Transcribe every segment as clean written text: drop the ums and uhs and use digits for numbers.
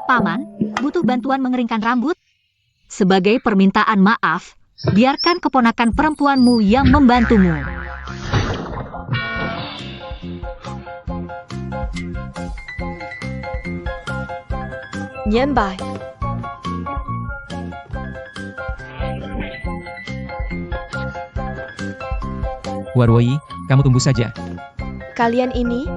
Paman, butuh bantuan mengeringkan rambut? Sebagai permintaan maaf, biarkan keponakan perempuanmu yang membantumu. Nyenbai. Warwoi, kamu tunggu saja. Kalian ini?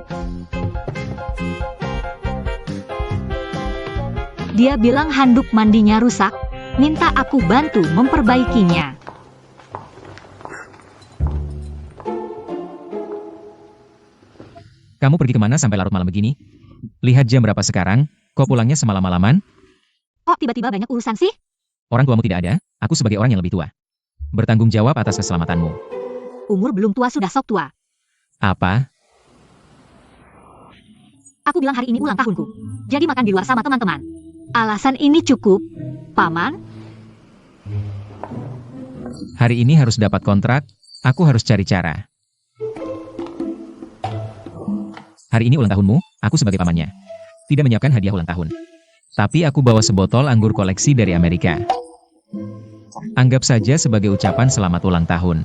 Dia bilang handuk mandinya rusak, minta aku bantu memperbaikinya. Kamu pergi kemana sampai larut malam begini? Lihat jam berapa sekarang, kok pulangnya semalam-malaman? Kok tiba-tiba banyak urusan sih? Orang tuamu tidak ada, aku sebagai orang yang lebih tua. Bertanggung jawab atas keselamatanmu. Umur belum tua sudah sok tua. Apa? Aku bilang hari ini ulang tahunku, jadi makan di luar sama teman-teman. Alasan ini cukup, Paman? Hari ini harus dapat kontrak, aku harus cari cara. Hari ini ulang tahunmu, aku sebagai pamannya. Tidak menyiapkan hadiah ulang tahun. Tapi aku bawa sebotol anggur koleksi dari Amerika. Anggap saja sebagai ucapan selamat ulang tahun.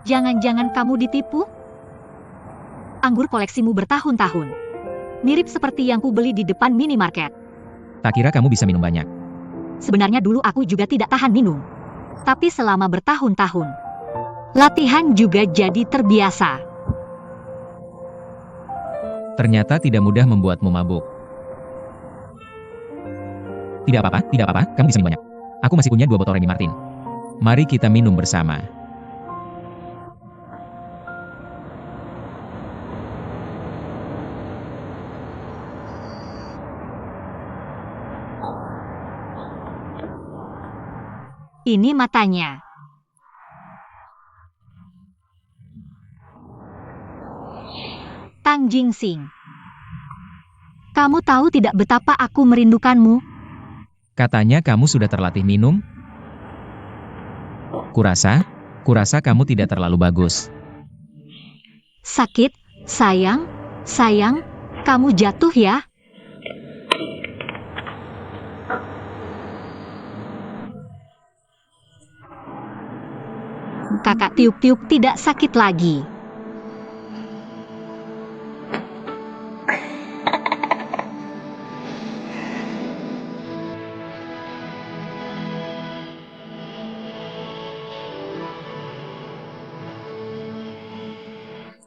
Jangan-jangan kamu ditipu? Anggur koleksimu bertahun-tahun. Mirip seperti yang ku beli di depan minimarket. Tak kira kamu bisa minum banyak. Sebenarnya dulu aku juga tidak tahan minum. Tapi selama bertahun-tahun, latihan juga jadi terbiasa. Ternyata tidak mudah membuatmu mabuk. Tidak apa-apa, kamu bisa minum banyak. Aku masih punya 2 botol Remy Martin. Mari kita minum bersama. Ini matanya. Tang Jingsing. Kamu tahu tidak betapa aku merindukanmu? Katanya kamu sudah terlatih minum? Kurasa kamu tidak terlalu bagus. Sakit, sayang, kamu jatuh ya? Kakak Tiuk-Tiuk tidak sakit lagi.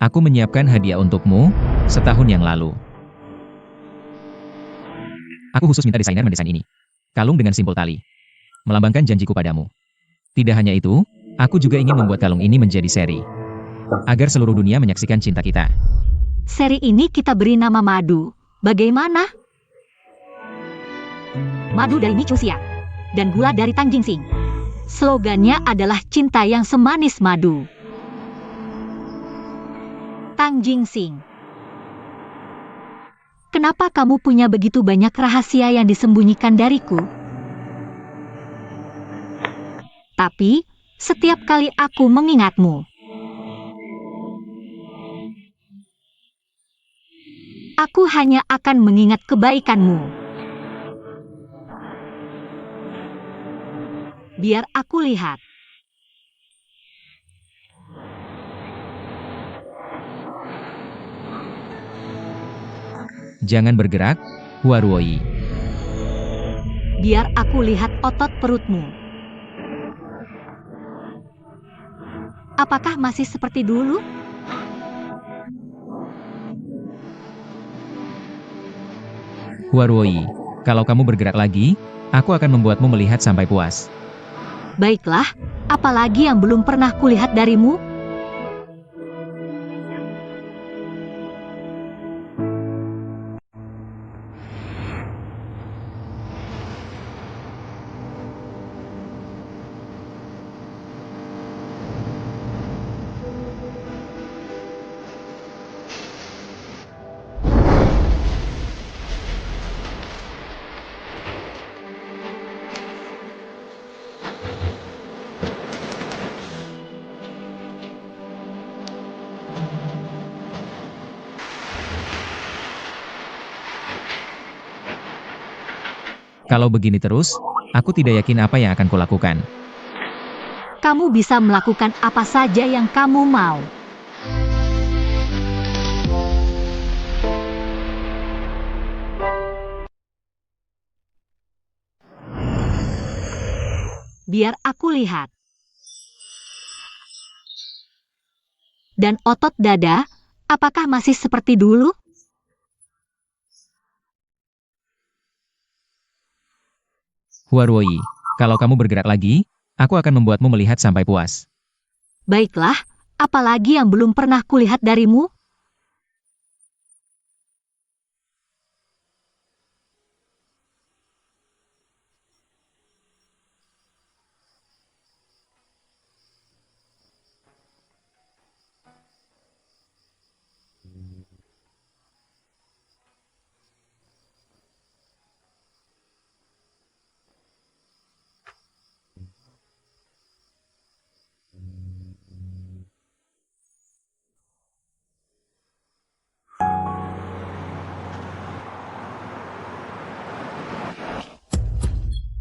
Aku menyiapkan hadiah untukmu, setahun yang lalu. Aku khusus minta desainer mendesain ini. Kalung dengan simpul tali. Melambangkan janjiku padamu. Tidak hanya itu, aku juga ingin membuat kalung ini menjadi seri. Agar seluruh dunia menyaksikan cinta kita. Seri ini kita beri nama Madu. Bagaimana? Madu dari Micusia. Dan gula dari Tang Jingsing. Slogannya adalah cinta yang semanis madu. Tang Jingsing. Kenapa kamu punya begitu banyak rahasia yang disembunyikan dariku? Tapi, setiap kali aku mengingatmu, aku hanya akan mengingat kebaikanmu. Biar aku lihat. Jangan bergerak, Huarwoi. Biar aku lihat otot perutmu. Apakah masih seperti dulu? Huarwoi, kalau kamu bergerak lagi, aku akan membuatmu melihat sampai puas. Baiklah, apalagi yang belum pernah kulihat darimu? Kalau begini terus, aku tidak yakin apa yang akan kulakukan. Kamu bisa melakukan apa saja yang kamu mau. Biar aku lihat. Dan otot dada, apakah masih seperti dulu? Huarwoi, kalau kamu bergerak lagi, aku akan membuatmu melihat sampai puas. Baiklah, apalagi yang belum pernah kulihat darimu?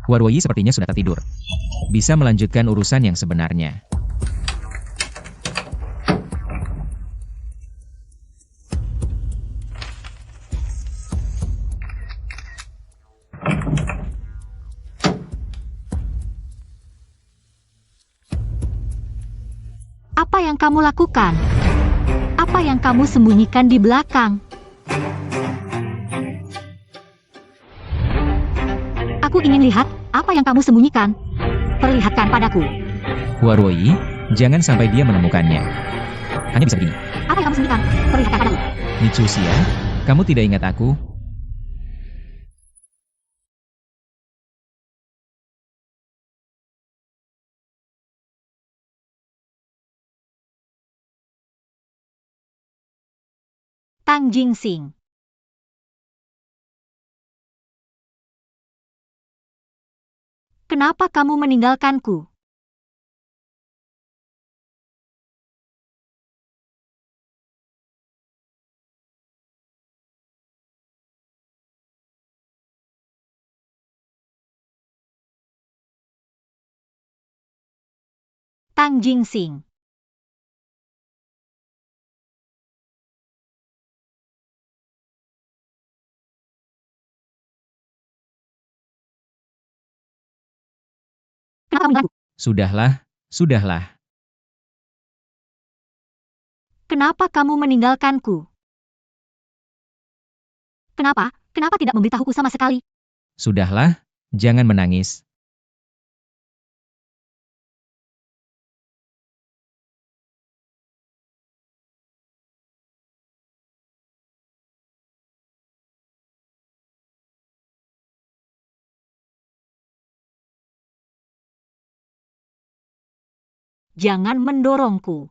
Huarwoi sepertinya sudah tertidur. Bisa melanjutkan urusan yang sebenarnya. Apa yang kamu lakukan? Apa yang kamu sembunyikan di belakang? Aku ingin lihat apa yang kamu sembunyikan. Perlihatkan padaku. Huarwoi, jangan sampai dia menemukannya. Hanya bisa begini. Apa yang kamu sembunyikan? Perlihatkan padaku. Mitsusia, kamu tidak ingat aku? Tang Jingsing. Kenapa kamu meninggalkanku? Tang Jingsing. Kenapa kamu mengganggu? Sudahlah, sudahlah. Kenapa kamu meninggalkanku? Kenapa? Kenapa tidak memberitahuku sama sekali? Sudahlah, jangan menangis. Jangan mendorongku.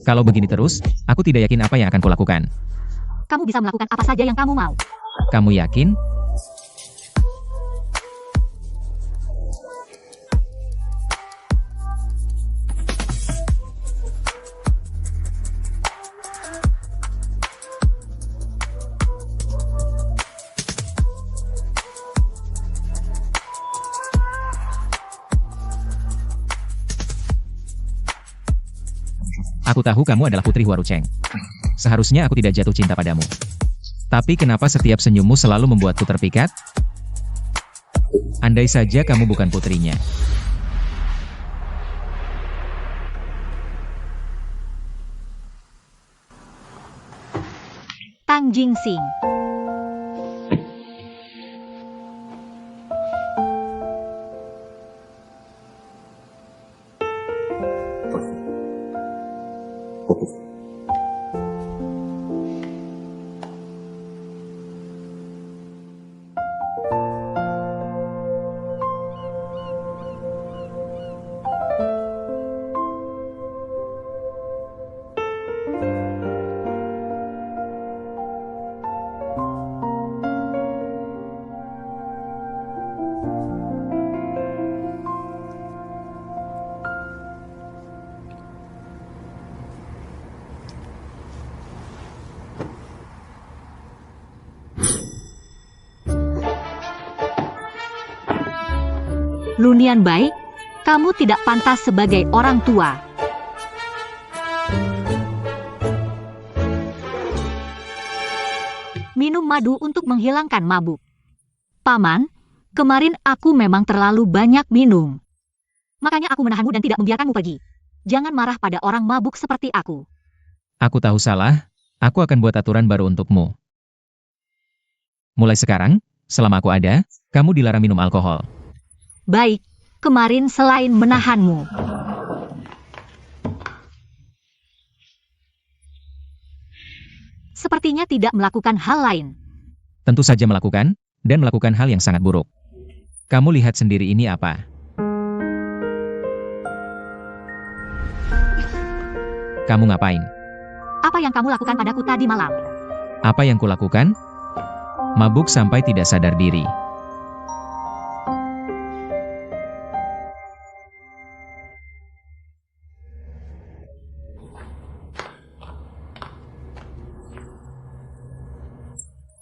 Kalau begini terus, aku tidak yakin apa yang akan kulakukan. Kamu bisa melakukan apa saja yang kamu mau. Kamu yakin? Aku tahu kamu adalah putri Huarucheng. Seharusnya aku tidak jatuh cinta padamu. Tapi kenapa setiap senyummu selalu membuatku terpikat? Andai saja kamu bukan putrinya. Tang Jingxing. Lunian Bai, kamu tidak pantas sebagai orang tua. Minum madu untuk menghilangkan mabuk. Paman, kemarin aku memang terlalu banyak minum. Makanya aku menahanmu dan tidak membiarkanmu pergi. Jangan marah pada orang mabuk seperti aku. Aku tahu salah, aku akan buat aturan baru untukmu. Mulai sekarang, selama aku ada, kamu dilarang minum alkohol. Baik, kemarin selain menahanmu. Sepertinya tidak melakukan hal lain. Tentu saja melakukan, dan melakukan hal yang sangat buruk. Kamu lihat sendiri ini apa? Kamu ngapain? Apa yang kamu lakukan padaku tadi malam? Apa yang kulakukan? Mabuk sampai tidak sadar diri.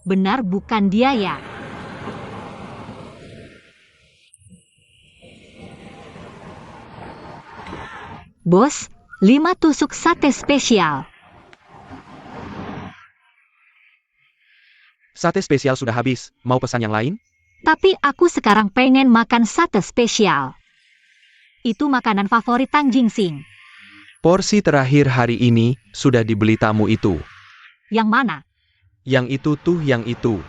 Benar bukan dia ya? Bos, 5 tusuk sate spesial. Sate spesial sudah habis, mau pesan yang lain? Tapi aku sekarang pengen makan sate spesial. Itu makanan favorit Tang Jingxing. Porsi terakhir hari ini sudah dibeli tamu itu. Yang mana? Yang itu tuh yang itu.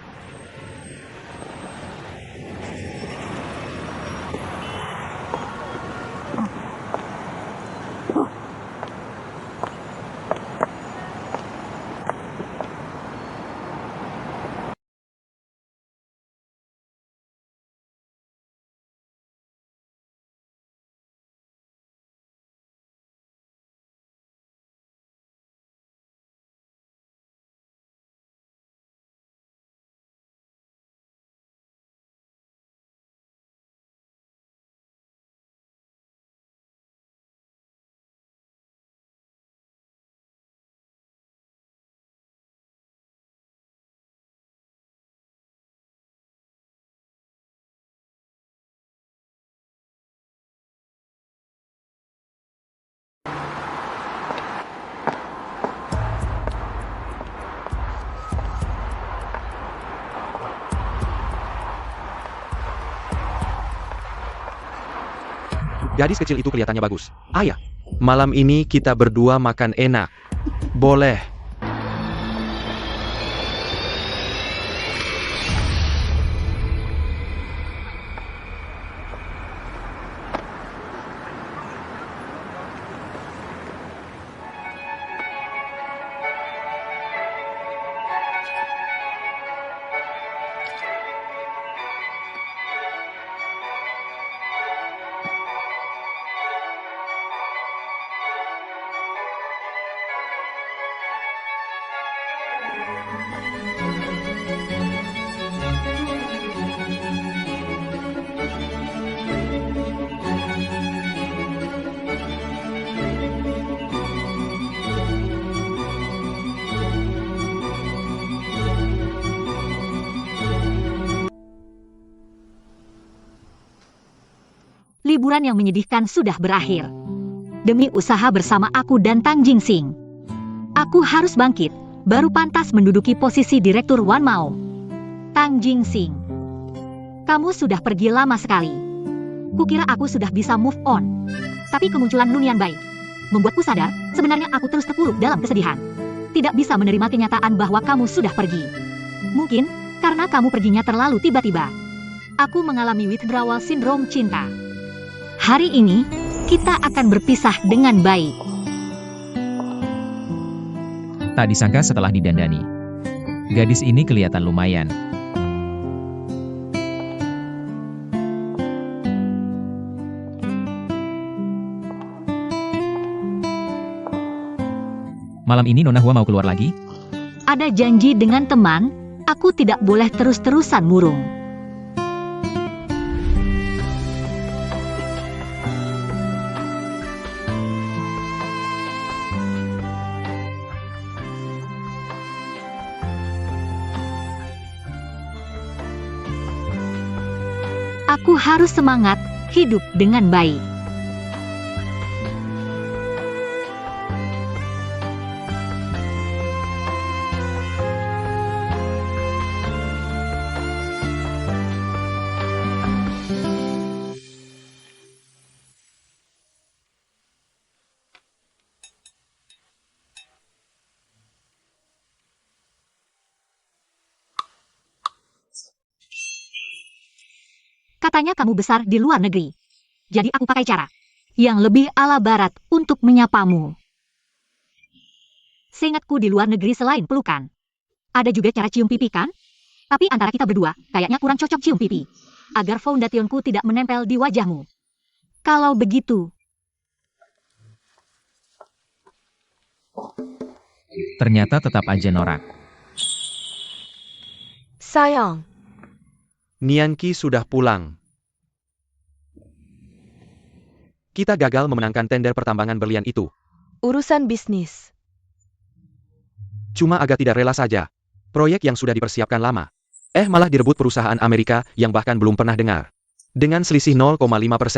Gadis kecil itu kelihatannya bagus. Ayah, malam ini kita berdua makan enak. Boleh. liburan yang menyedihkan sudah berakhir. Demi usaha bersama aku dan Tang Jingsing, aku harus bangkit, baru pantas menduduki posisi Direktur Wan Mao. Tang Jingsing, kamu sudah pergi lama sekali. Kukira aku sudah bisa move on. Tapi kemunculan Lunian Bai membuatku sadar, sebenarnya aku terus terpuruk dalam kesedihan. Tidak bisa menerima kenyataan bahwa kamu sudah pergi. Mungkin, karena kamu perginya terlalu tiba-tiba. Aku mengalami withdrawal syndrome cinta. Hari ini, kita akan berpisah dengan baik. Tak disangka setelah didandani, gadis ini kelihatan lumayan. Malam ini Nona Hua mau keluar lagi? Ada janji dengan teman, aku tidak boleh terus-terusan murung. Aku harus semangat, hidup dengan baik. Katanya kamu besar di luar negeri. Jadi aku pakai cara yang lebih ala barat untuk menyapamu. Seingatku di luar negeri selain pelukan, ada juga cara cium pipi kan? Tapi antara kita berdua, kayaknya kurang cocok cium pipi. Agar foundationku tidak menempel di wajahmu. Kalau begitu, Ternyata tetap aja norak. Sayang, Nianqi sudah pulang. Kita gagal memenangkan tender pertambangan berlian itu. urusan bisnis. Cuma agak tidak rela saja. Proyek yang sudah dipersiapkan lama. Malah direbut perusahaan Amerika yang bahkan belum pernah dengar. Dengan selisih 0,5%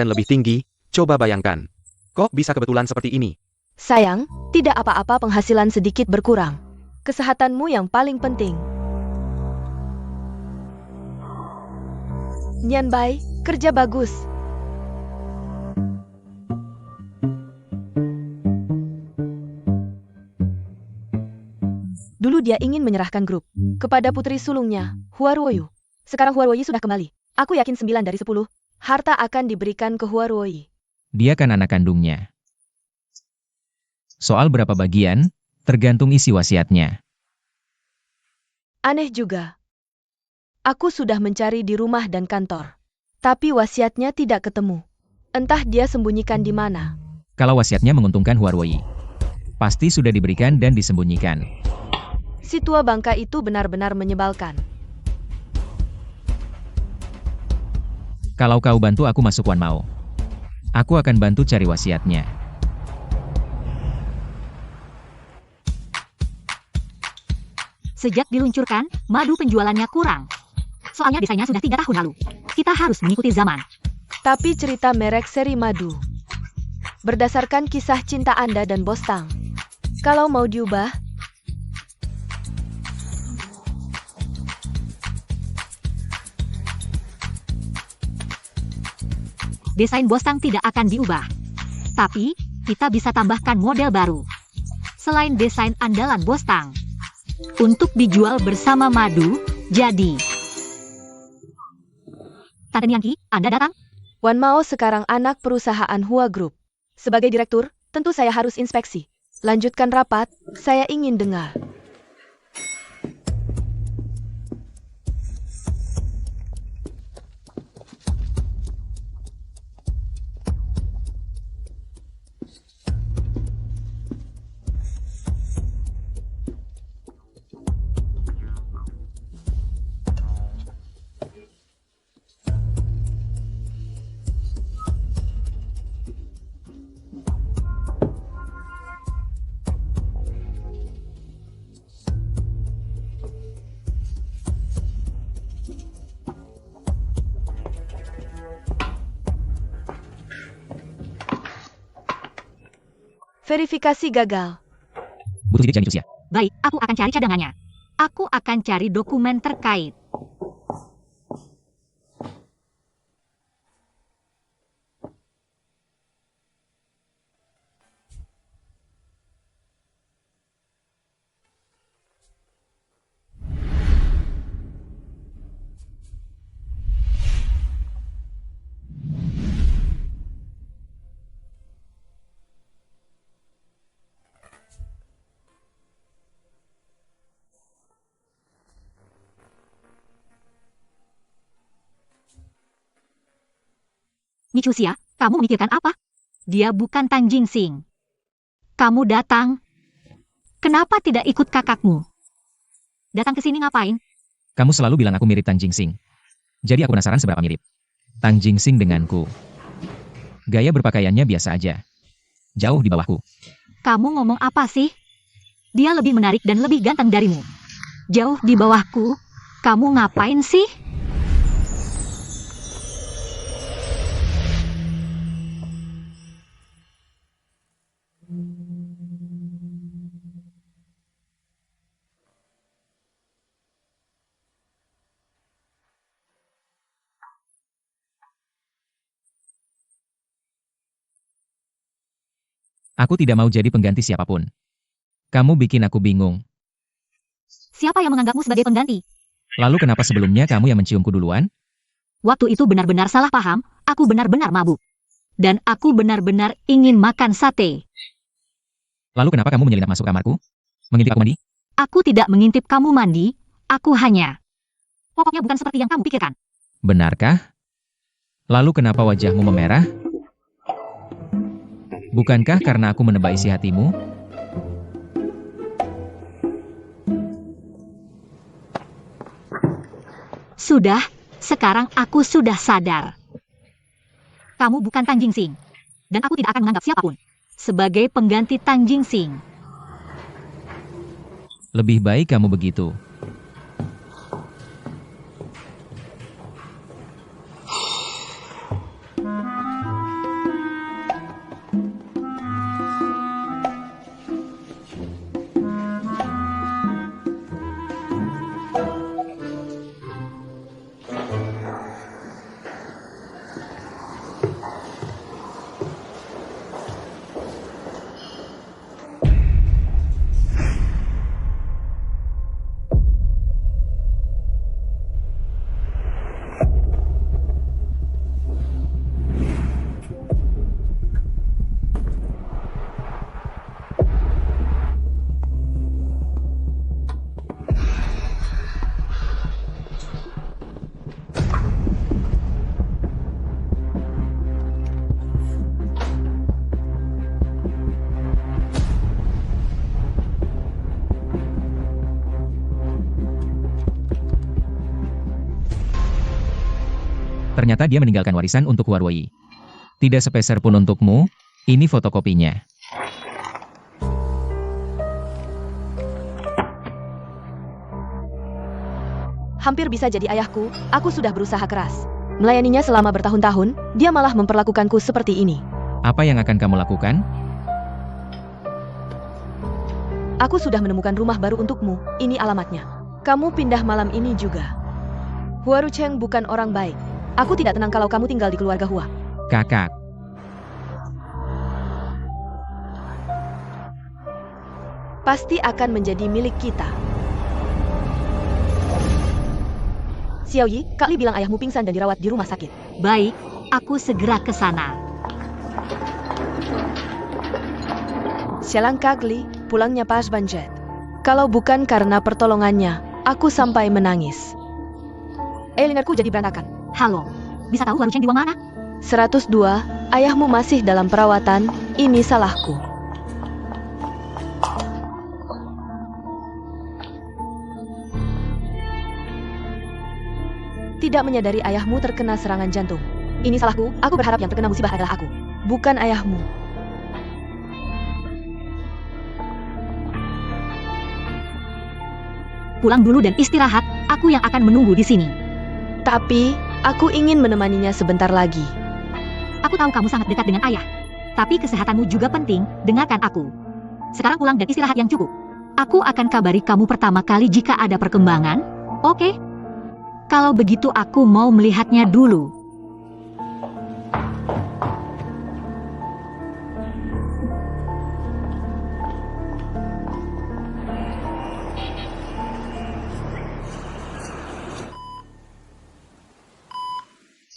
lebih tinggi, coba bayangkan. Kok bisa kebetulan seperti ini? Sayang, tidak apa-apa penghasilan sedikit berkurang. Kesehatanmu yang paling penting. Nian Bai, kerja bagus. Dulu dia ingin menyerahkan grup kepada putri sulungnya, Hua Ruoyu. Sekarang Hua Ruoyi sudah kembali. Aku yakin 9 dari 10 harta akan diberikan ke Hua Ruoyi. Dia kan anak kandungnya. Soal berapa bagian, tergantung isi wasiatnya. Aneh juga. Aku sudah mencari di rumah dan kantor. Tapi wasiatnya tidak ketemu. Entah dia sembunyikan di mana. Kalau wasiatnya menguntungkan Huarwei, pasti sudah diberikan dan disembunyikan. Si tua bangka itu benar-benar menyebalkan. Kalau kau bantu aku masuk Wan Mao, aku akan bantu cari wasiatnya. sejak diluncurkan, madu penjualannya kurang. Soalnya desainnya sudah 3 tahun lalu. Kita harus mengikuti zaman. Tapi cerita merek seri madu berdasarkan kisah cinta Anda dan Bos Tang. Kalau mau diubah, desain Bos Tang tidak akan diubah. Tapi, kita bisa tambahkan model baru. Selain desain andalan Bos Tang. Untuk dijual bersama madu, jadi. Tante Nianqi, Anda datang? Wan Mao sekarang anak perusahaan Hua Group. Sebagai direktur, tentu saya harus inspeksi. Lanjutkan rapat, saya ingin dengar. Verifikasi gagal. Butuh sidik jari manusia. Baik, aku akan cari cadangannya. Aku akan cari dokumen terkait. Nichusia, kamu memikirkan apa? Dia bukan Tang Jingsing. Kamu datang. Kenapa tidak ikut kakakmu? Datang ke sini ngapain? Kamu selalu bilang aku mirip Tang Jingsing. Jadi aku penasaran seberapa mirip Tang Jingsing denganku. Gaya berpakaiannya biasa aja. Jauh di bawahku. Kamu ngomong apa sih? Dia lebih menarik dan lebih ganteng darimu. Jauh di bawahku. Kamu ngapain sih? Aku tidak mau jadi pengganti siapapun. Kamu bikin aku bingung. Siapa yang menganggapmu sebagai pengganti? Lalu kenapa sebelumnya kamu yang menciumku duluan? Waktu itu benar-benar salah paham, aku benar-benar mabuk. Dan aku benar-benar ingin makan sate. Lalu kenapa kamu menyelinap masuk kamarku? Mengintip aku mandi? Aku tidak mengintip kamu mandi, aku hanya... Pokoknya bukan seperti yang kamu pikirkan. Benarkah? Lalu kenapa wajahmu memerah? Bukankah karena aku menebak isi hatimu? Sudah, sekarang aku sudah sadar. Kamu bukan Tang Jingsing. Dan aku tidak akan menganggap siapapun sebagai pengganti Tang Jingsing. Lebih baik kamu begitu. Ternyata dia meninggalkan warisan untuk Huarwei. Tidak sepeser pun untukmu, ini fotokopinya. Hampir bisa jadi ayahku, aku sudah berusaha keras. Melayaninya selama bertahun-tahun, dia malah memperlakukanku seperti ini. Apa yang akan kamu lakukan? Aku sudah menemukan rumah baru untukmu, ini alamatnya. Kamu pindah malam ini juga. Huaru Cheng bukan orang baik. Aku tidak tenang kalau kamu tinggal di keluarga Hua. Kakak. Pasti akan menjadi milik kita. Xiaoyi, Kak Li bilang ayahmu pingsan dan dirawat di rumah sakit. Baik, aku segera ke sana. Sialang Kak Li, pulangnya pas banget. Kalau bukan karena pertolongannya, aku sampai menangis. Eyelinerku jadi berantakan. Halo, bisa tahu Huaru Cheng dibuang mana? 102, ayahmu masih dalam perawatan, ini salahku. Tidak menyadari ayahmu terkena serangan jantung. Ini salahku, aku berharap yang terkena musibah adalah aku, bukan ayahmu. Pulang dulu dan istirahat, aku yang akan menunggu di sini. Tapi, aku ingin menemaninya sebentar lagi. Aku tahu kamu sangat dekat dengan ayah. Tapi kesehatanmu juga penting, dengarkan aku. Sekarang pulang dan istirahat yang cukup. Aku akan kabari kamu pertama kali jika ada perkembangan, oke? Kalau begitu aku mau melihatnya dulu.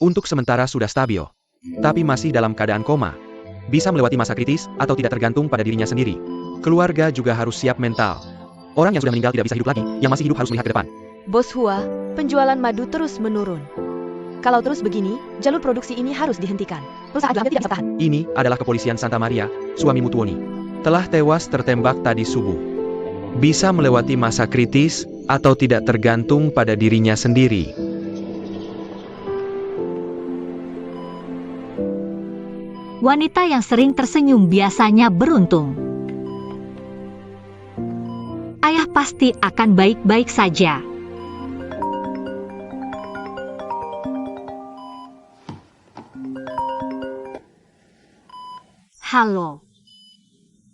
Untuk sementara sudah stabil, tapi masih dalam keadaan koma. Bisa melewati masa kritis atau tidak tergantung pada dirinya sendiri. Keluarga juga harus siap mental. Orang yang sudah meninggal tidak bisa hidup lagi, yang masih hidup harus melihat ke depan. Bos Hua, penjualan madu terus menurun. Kalau terus begini, jalur produksi ini harus dihentikan. Perusahaan hampir tidak bisa tahan. Ini adalah kepolisian Santa Maria, suami Mutuoni. Telah tewas tertembak tadi subuh. Bisa melewati masa kritis atau tidak tergantung pada dirinya sendiri. Wanita yang sering tersenyum biasanya beruntung. Ayah pasti akan baik-baik saja. Halo.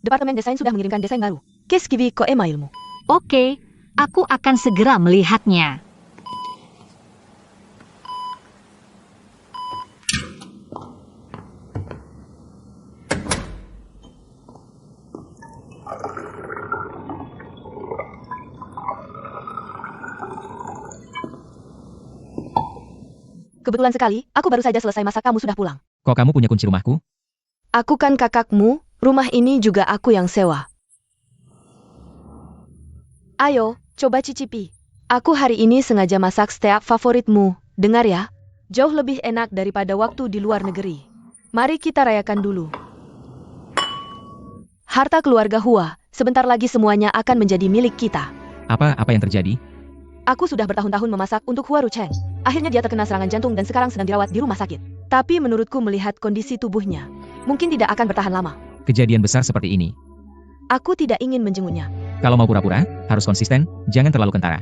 Departemen desain sudah mengirimkan desain baru. Keskivi ko emailmu. Oke, aku akan segera melihatnya. Kebetulan sekali, aku baru saja selesai masak, kamu sudah pulang. Kok kamu punya kunci rumahku? Aku kan kakakmu, rumah ini juga aku yang sewa. Ayo, coba cicipi. Aku hari ini sengaja masak steak favoritmu, dengar ya. Jauh lebih enak daripada waktu di luar negeri. Mari kita rayakan dulu. Harta keluarga Hua, sebentar lagi semuanya akan menjadi milik kita. Apa yang terjadi? Aku sudah bertahun-tahun memasak untuk Hua Rucheng. Akhirnya dia terkena serangan jantung dan sekarang sedang dirawat di rumah sakit. Tapi menurutku melihat kondisi tubuhnya, mungkin tidak akan bertahan lama. Kejadian besar seperti ini. Aku tidak ingin menjenguknya. Kalau mau pura-pura, harus konsisten, jangan terlalu kentara.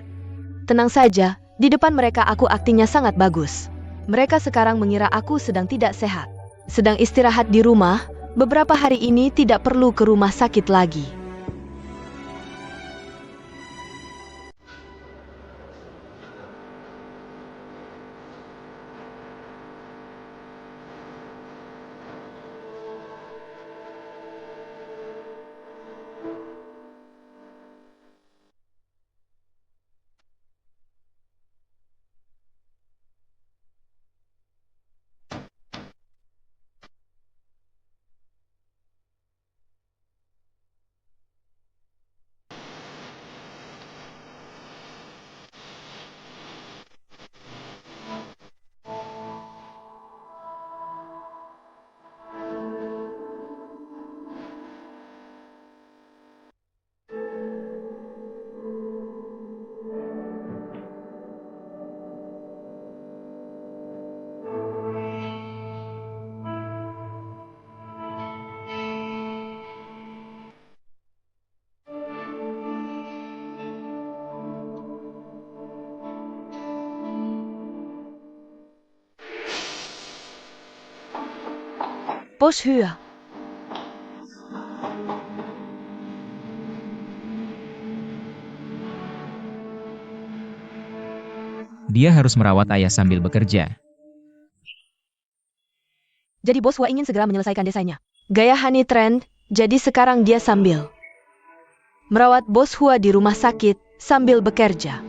Tenang saja, di depan mereka aku aktingnya sangat bagus. Mereka sekarang mengira aku sedang tidak sehat. Sedang istirahat di rumah, beberapa hari ini tidak perlu ke rumah sakit lagi. Bos Hua. Dia harus merawat ayah sambil bekerja. Jadi Bos Hua ingin segera menyelesaikan desainnya. Gaya honey trend, jadi sekarang dia sambil merawat Bos Hua di rumah sakit sambil bekerja.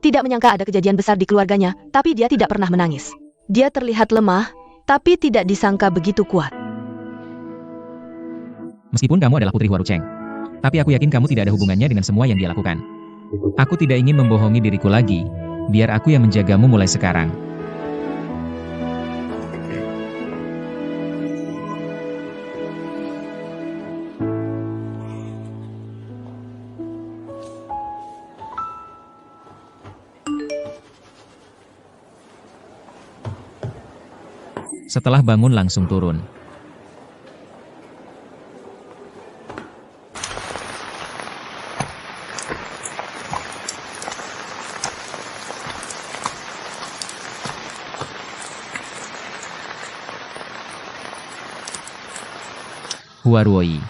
Tidak menyangka ada kejadian besar di keluarganya, tapi dia tidak pernah menangis. Dia terlihat lemah, tapi tidak disangka begitu kuat. Meskipun kamu adalah putri Hua Rucheng, tapi aku yakin kamu tidak ada hubungannya dengan semua yang dia lakukan. Aku tidak ingin membohongi diriku lagi. Biar aku yang menjagamu mulai sekarang. Setelah bangun langsung turun. Huaruoi.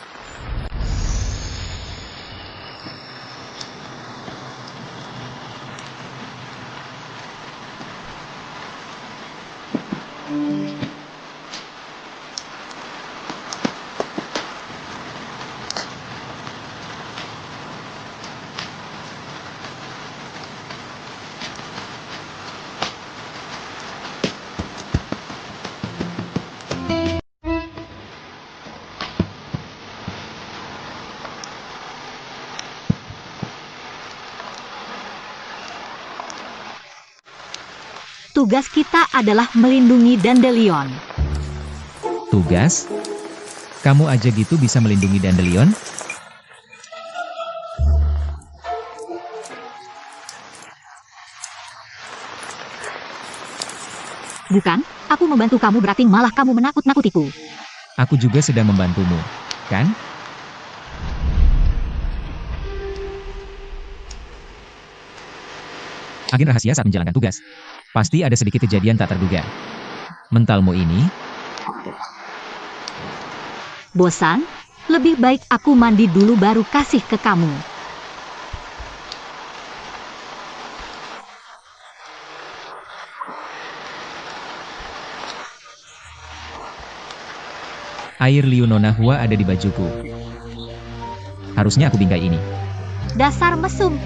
Tugas kita adalah melindungi Dandelion. Tugas? Kamu aja gitu bisa melindungi Dandelion? Bukan, aku membantu kamu berarti malah kamu menakut-nakutiku. Aku juga sedang membantumu, kan? Agen rahasia saat menjalankan tugas. Pasti ada sedikit kejadian tak terduga. Mentalmu ini, Bosan? Lebih baik aku mandi dulu baru kasih ke kamu. air liu Nona Hua ada di bajuku. Harusnya aku bingkai ini. Dasar mesum.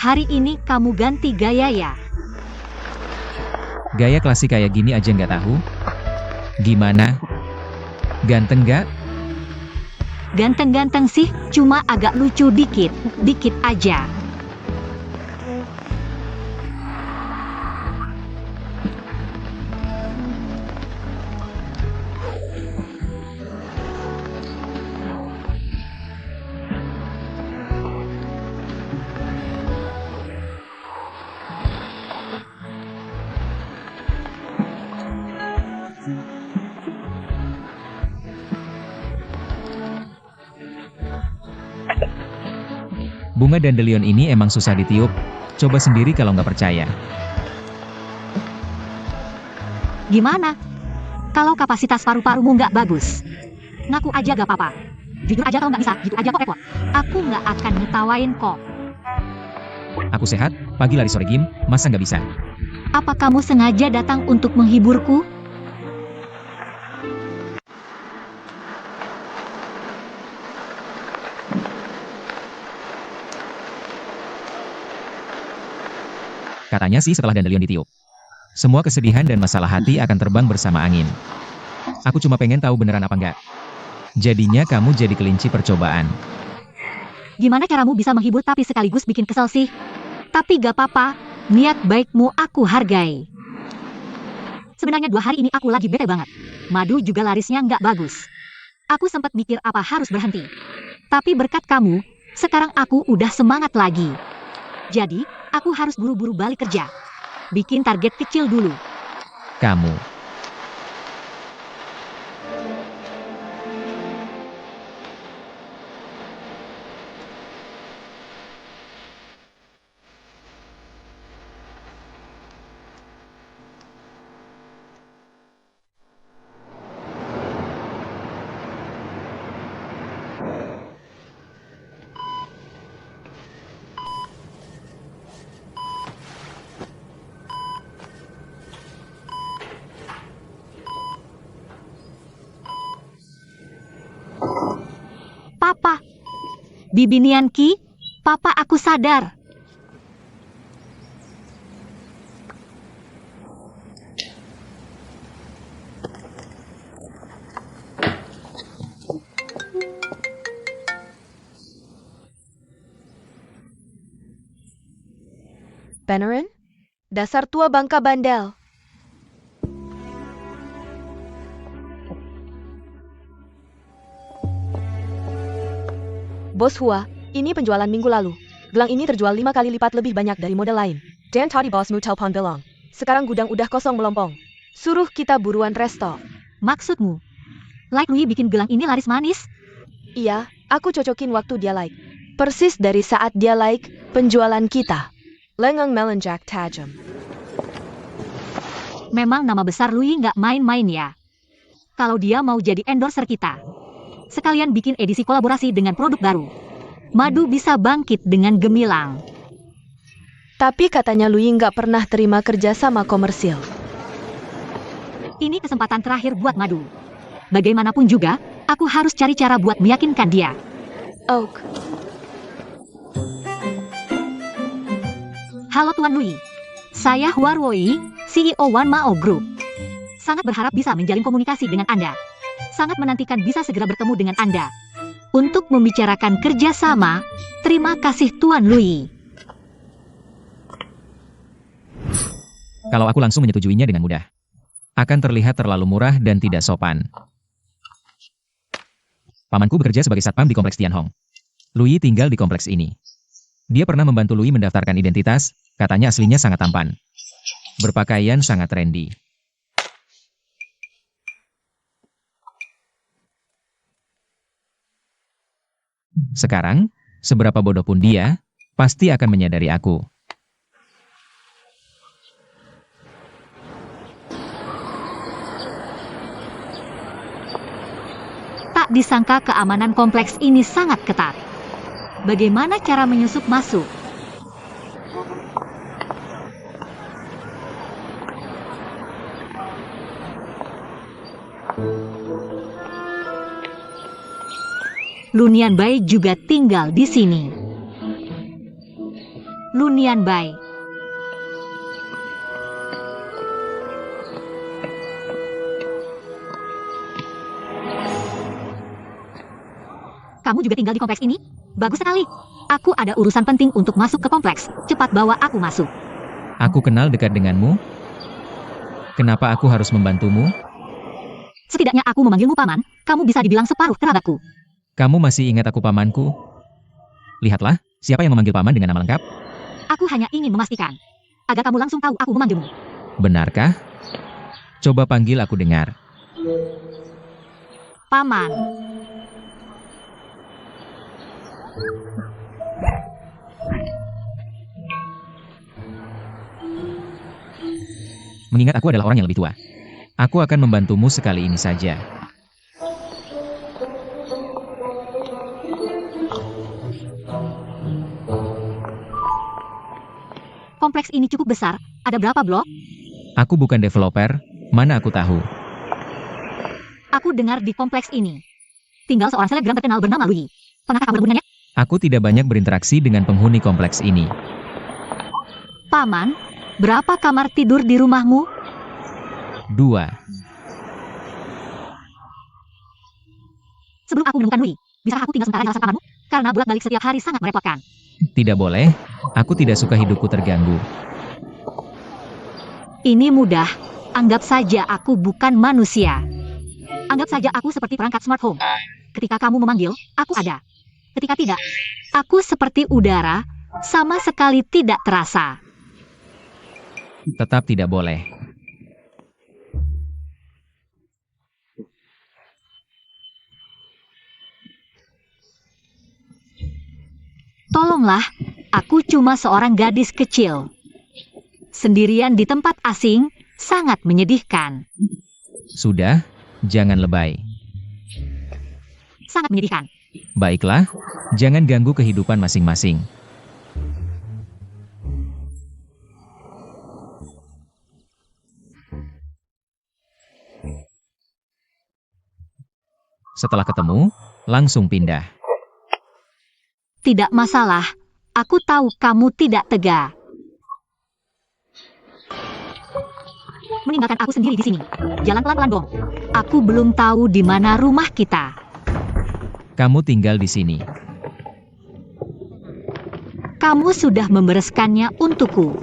Hari ini kamu ganti gaya ya? Gaya klasik kayak gini aja nggak tahu? Gimana? Ganteng nggak? Ganteng-ganteng sih, cuma agak lucu dikit. Dikit aja. Bunga Dandelion ini emang susah ditiup. Coba sendiri kalau nggak percaya. Gimana? Kalau kapasitas paru-parumu nggak bagus, ngaku aja gak apa-apa. Jujur aja kalau nggak bisa, gitu aja kok Epot. Aku nggak akan ngetawain kok. Aku sehat, pagi lari sore gym, masa nggak bisa? Apa kamu sengaja datang untuk menghiburku? Katanya sih setelah Dandelion ditiup, semua kesedihan dan masalah hati akan terbang bersama angin. Aku cuma pengen tahu beneran apa enggak. Jadinya kamu jadi kelinci percobaan. Gimana caramu bisa menghibur tapi sekaligus bikin kesel sih? Tapi gak apa-apa, niat baikmu aku hargai. Sebenarnya 2 hari ini aku lagi bete banget. Madu juga larisnya nggak bagus. Aku sempat mikir apa harus berhenti. Tapi berkat kamu, sekarang aku udah semangat lagi. Jadi, aku harus buru-buru balik kerja. Bikin target kecil dulu. Kamu. Bibi Nianqi, papa aku sadar. Panarin? Dasar tua bangka bandel. Bos Hua, ini penjualan minggu lalu. Gelang ini terjual 5 kali lipat lebih banyak dari model lain. Dan tadi bosmu telepon bilang. Sekarang gudang udah kosong melompong. Suruh kita buruan restock. Maksudmu, Like Louis bikin gelang ini laris manis? Iya, aku cocokin waktu dia like. Persis dari saat dia like, penjualan kita. Lengang melenjak tajam. Memang nama besar Louis nggak main-main ya. Kalau dia mau jadi endorser kita, sekalian bikin edisi kolaborasi dengan produk baru. Madu bisa bangkit dengan gemilang. Tapi katanya Louis nggak pernah terima kerja sama komersil. Ini kesempatan terakhir buat Madu. Bagaimanapun juga, aku harus cari cara buat meyakinkan dia. Oak. Halo Tuan Louis, saya Hua Ruoyi, CEO Wan Mao Group. Sangat berharap bisa menjalin komunikasi dengan Anda. Sangat menantikan bisa segera bertemu dengan Anda. Untuk membicarakan kerjasama, terima kasih Tuan Louis. Kalau aku langsung menyetujuinya dengan mudah, akan terlihat terlalu murah dan tidak sopan. Pamanku bekerja sebagai satpam di kompleks Tianhong. Louis tinggal di kompleks ini. Dia pernah membantu Louis mendaftarkan identitas, katanya aslinya sangat tampan. Berpakaian sangat trendy. Sekarang, seberapa bodoh pun dia, pasti akan menyadari aku. Tak disangka keamanan kompleks ini sangat ketat. Bagaimana cara menyusup masuk? Lunian Bai juga tinggal di sini. Lunian Bai. Kamu juga tinggal di kompleks ini? Bagus sekali. Aku ada urusan penting untuk masuk ke kompleks. Cepat bawa aku masuk. Aku kenal dekat denganmu. Kenapa aku harus membantumu? Setidaknya aku memanggilmu paman. Kamu bisa dibilang separuh kerabatku. Kamu masih ingat aku pamanku? Lihatlah, siapa yang memanggil paman dengan nama lengkap? Aku hanya ingin memastikan agar kamu langsung tahu aku memanggilmu. Benarkah? Coba panggil aku dengar. Paman. Mengingat aku adalah orang yang lebih tua, aku akan membantumu sekali ini saja. Kompleks ini cukup besar. Ada berapa blok? Aku bukan developer, mana aku tahu. Aku dengar di kompleks ini tinggal seorang selebgram terkenal bernama Louis. Pernahkah kamu bertanya? Aku tidak banyak berinteraksi dengan penghuni kompleks ini. Paman, berapa kamar tidur di rumahmu? 2. Sebelum aku menemukan Louis, bisakah aku tinggal sementara di salah satu kamarmu? Karena bolak-balik setiap hari sangat merepotkan. Tidak boleh, aku tidak suka hidupku terganggu. Ini mudah. Anggap saja aku bukan manusia. Anggap saja aku seperti perangkat smart home. Ketika kamu memanggil, aku ada. Ketika tidak, aku seperti udara, sama sekali tidak terasa. Tetap tidak boleh. Tolonglah, aku cuma seorang gadis kecil. Sendirian di tempat asing, sangat menyedihkan. Sudah, jangan lebay. Sangat menyedihkan. Baiklah, jangan ganggu kehidupan masing-masing. Setelah ketemu, langsung pindah. Tidak masalah. Aku tahu kamu tidak tega. Meninggalkan aku sendiri di sini. Jalan pelan-pelan dong. Aku belum tahu di mana rumah kita. Kamu tinggal di sini. Kamu sudah membereskannya untukku.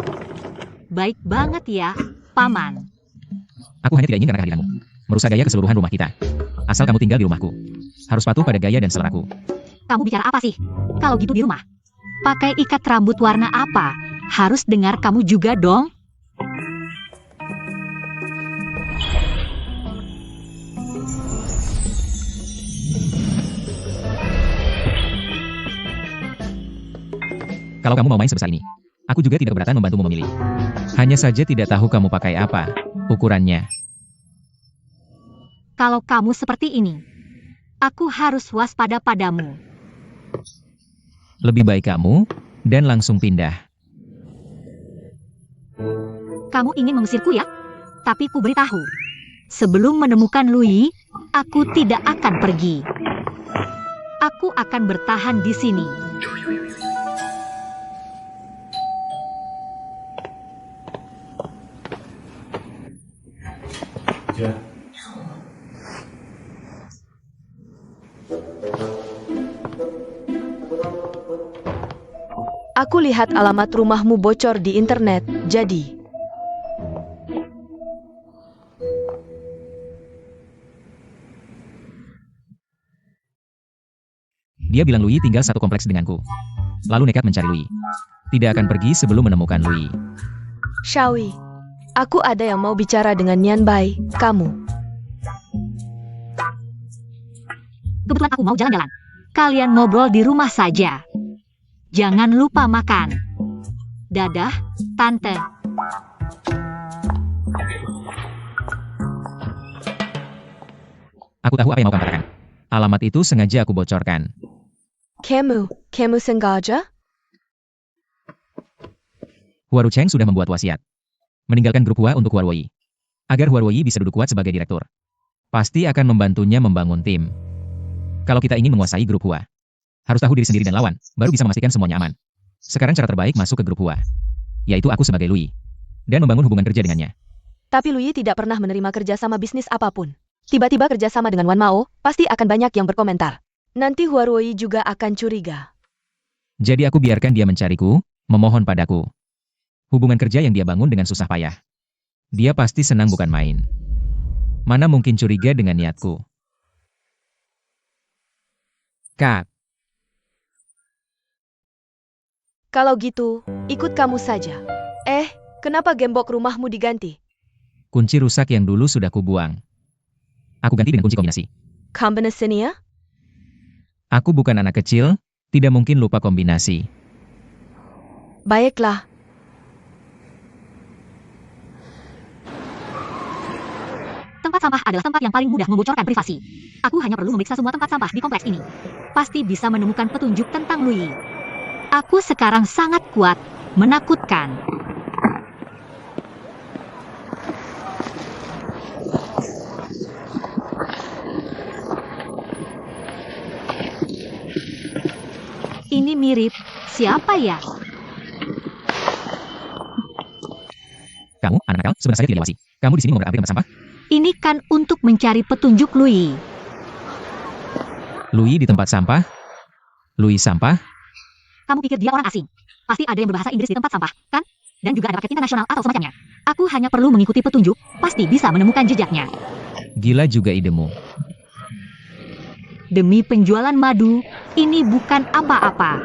Baik banget ya, Paman. Aku hanya tidak ingin karena kehadiranmu merusak gaya keseluruhan rumah kita. Asal kamu tinggal di rumahku, harus patuh pada gaya dan seleraku. Kamu bicara apa sih? Kalau gitu di rumah. Pakai ikat rambut warna apa? Harus dengar kamu juga dong. Kalau kamu mau main sebesar ini, aku juga tidak keberatan membantumu memilih. Hanya saja tidak tahu kamu pakai apa, ukurannya. Kalau kamu seperti ini, aku harus waspada padamu. Lebih baik kamu, dan langsung pindah. Kamu ingin mengusirku ya? Tapi ku beritahu, sebelum menemukan Louis, aku tidak akan pergi. Aku akan bertahan di sini. Aku lihat alamat rumahmu bocor di internet, jadi. Dia bilang Louis tinggal satu kompleks denganku. Lalu nekat mencari Louis. Tidak akan pergi sebelum menemukan Louis. Shawi, aku ada yang mau bicara dengan Nian Bai, kamu. Kebetulan aku mau jalan-jalan. Kalian ngobrol di rumah saja. Jangan lupa makan. Dadah, Tante. Aku tahu apa yang mau kamu katakan. Alamat itu sengaja aku bocorkan. Kamu sengaja? Huaru Cheng sudah membuat wasiat. Meninggalkan grup Hua untuk Huarwei. Agar Huarwei bisa duduk kuat sebagai direktur. Pasti akan membantunya membangun tim. Kalau kita ingin menguasai grup Hua, harus tahu diri sendiri dan lawan, baru bisa memastikan semuanya aman. Sekarang cara terbaik masuk ke grup Hua, yaitu aku sebagai Louis, dan membangun hubungan kerja dengannya. Tapi Louis tidak pernah menerima kerja sama bisnis apapun. Tiba-tiba kerja sama dengan Wan Mao, pasti akan banyak yang berkomentar. Nanti Huarwei juga akan curiga. Jadi aku biarkan dia mencariku, memohon padaku. Hubungan kerja yang dia bangun dengan susah payah. Dia pasti senang bukan main. Mana mungkin curiga dengan niatku. Kak, Kalau gitu, ikut kamu saja. Kenapa gembok rumahmu diganti? kunci rusak yang dulu sudah kubuang. Aku ganti dengan kunci kombinasi. Kombinasinya? Aku bukan anak kecil, tidak mungkin lupa kombinasi. Baiklah. Tempat sampah adalah tempat yang paling mudah membocorkan privasi. Aku hanya perlu memeriksa semua tempat sampah di kompleks ini. Pasti bisa menemukan petunjuk tentang Louis. Aku sekarang sangat kuat, menakutkan. Ini mirip, siapa ya? Kamu, anak nakal, sebenarnya saya tidak diawasi. Kamu di sini mengorak-atik tempat sampah? Ini kan untuk mencari petunjuk Louis. Louis di tempat sampah? Louis sampah? Kamu pikir dia orang asing? Pasti ada yang berbahasa Inggris di tempat sampah, kan? Dan juga ada paket internasional atau semacamnya. Aku hanya perlu mengikuti petunjuk, pasti bisa menemukan jejaknya. Gila juga idemu. Demi penjualan madu, ini bukan apa-apa.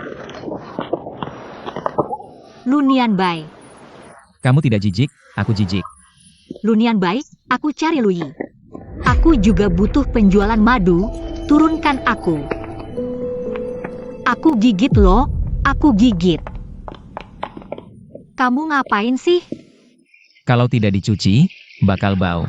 Lunian Bai. Kamu tidak jijik, aku jijik. Lunian Bai, aku cari Louis. Aku juga butuh penjualan madu, turunkan aku. Aku gigit loh, aku gigit. Kamu ngapain sih? Kalau tidak dicuci, bakal bau.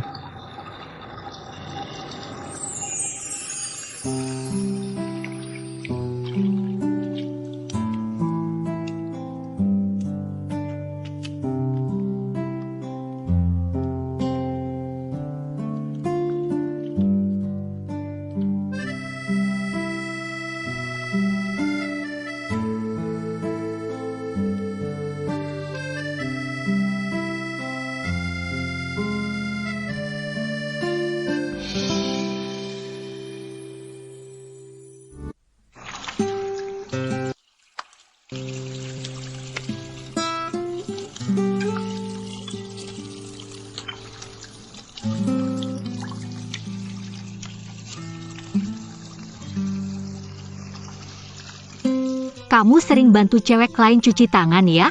Kamu sering bantu cewek lain cuci tangan ya?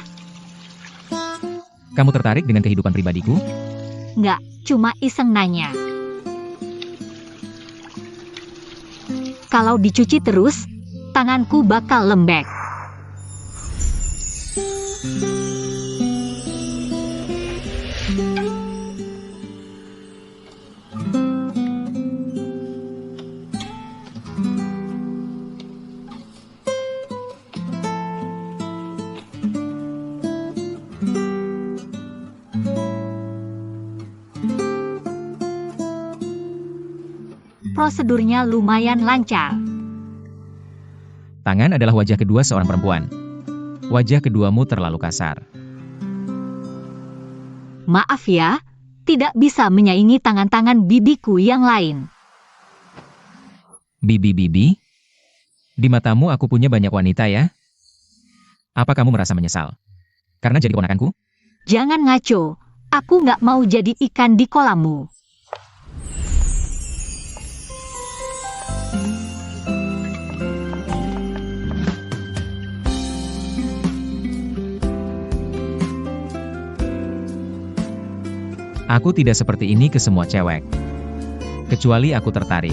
Kamu tertarik dengan kehidupan pribadiku? Nggak, cuma iseng nanya. Kalau dicuci terus, tanganku bakal lembek. Prosedurnya lumayan lancar. Tangan adalah wajah kedua seorang perempuan. Wajah keduamu terlalu kasar. Maaf ya, tidak bisa menyaingi tangan-tangan bibiku yang lain. Bibi. Di matamu aku punya banyak wanita ya? Apa kamu merasa menyesal? Karena jadi ponakanku? Jangan ngaco, aku nggak mau jadi ikan di kolammu. Aku tidak seperti ini ke semua cewek. Kecuali aku tertarik.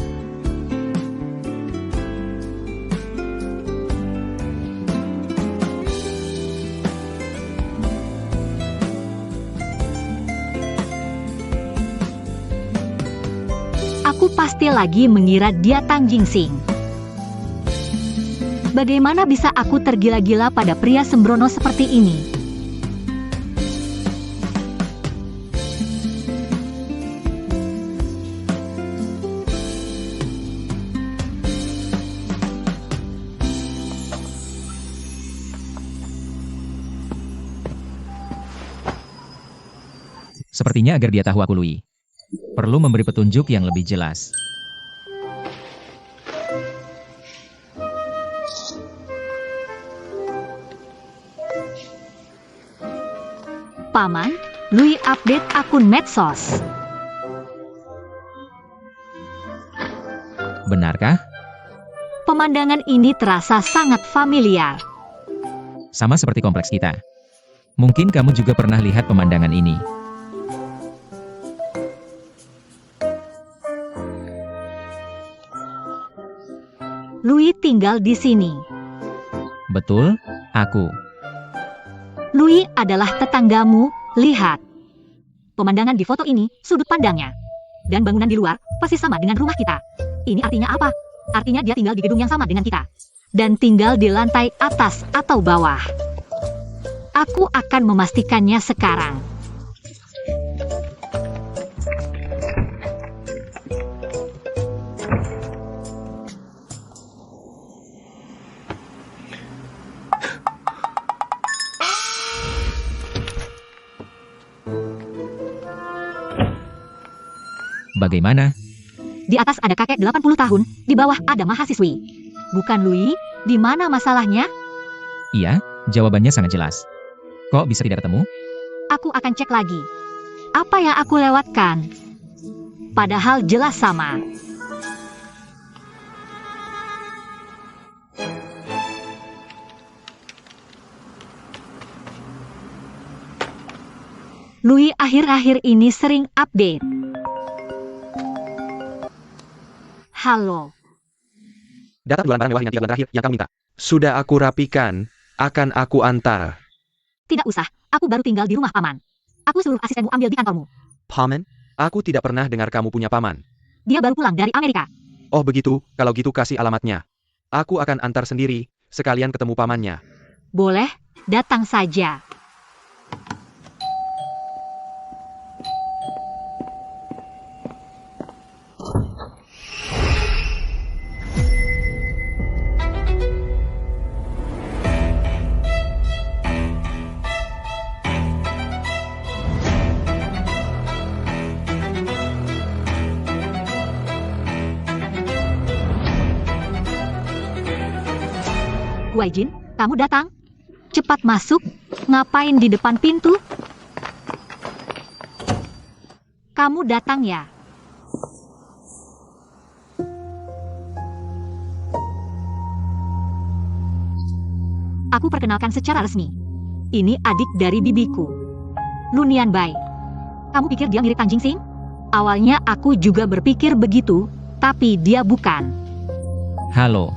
Aku pasti lagi mengira dia Tang Jingsing. Bagaimana bisa aku tergila-gila pada pria sembrono seperti ini? Sepertinya agar dia tahu aku Lui. Perlu memberi petunjuk yang lebih jelas. Paman, Lui update akun medsos. Benarkah? Pemandangan ini terasa sangat familiar. Sama seperti kompleks kita. Mungkin kamu juga pernah lihat pemandangan ini. Lui tinggal di sini. Betul, aku. Lui adalah tetanggamu, lihat. Pemandangan di foto ini, sudut pandangnya. Dan bangunan di luar, pasti sama dengan rumah kita. Ini artinya apa? Artinya dia tinggal di gedung yang sama dengan kita. Dan tinggal di lantai atas atau bawah. Aku akan memastikannya sekarang. Bagaimana? Di atas ada kakek 80 tahun, di bawah ada mahasiswi. Bukan Lui, di mana masalahnya? Iya, jawabannya sangat jelas. Kok bisa tidak ketemu? Aku akan cek lagi. Apa yang aku lewatkan? Padahal jelas sama. Lui akhir-akhir ini sering update. Halo. Data penjualan barang mewah hingga 3 bulan terakhir yang kamu minta. Sudah aku rapikan, akan aku antar. Tidak usah, aku baru tinggal di rumah paman. Aku suruh asistenmu ambil di kantormu. Paman? Aku tidak pernah dengar kamu punya paman. Dia baru pulang dari Amerika. Oh begitu, kalau gitu kasih alamatnya. Aku akan antar sendiri, sekalian ketemu pamannya. Boleh, datang saja. Guaijin, kamu datang? Cepat masuk, ngapain di depan pintu? Kamu datang ya? Aku perkenalkan secara resmi. Ini adik dari bibiku, Lunian Bai. Kamu pikir dia mirip Tan Jingsing? Awalnya aku juga berpikir begitu, tapi dia bukan. Halo.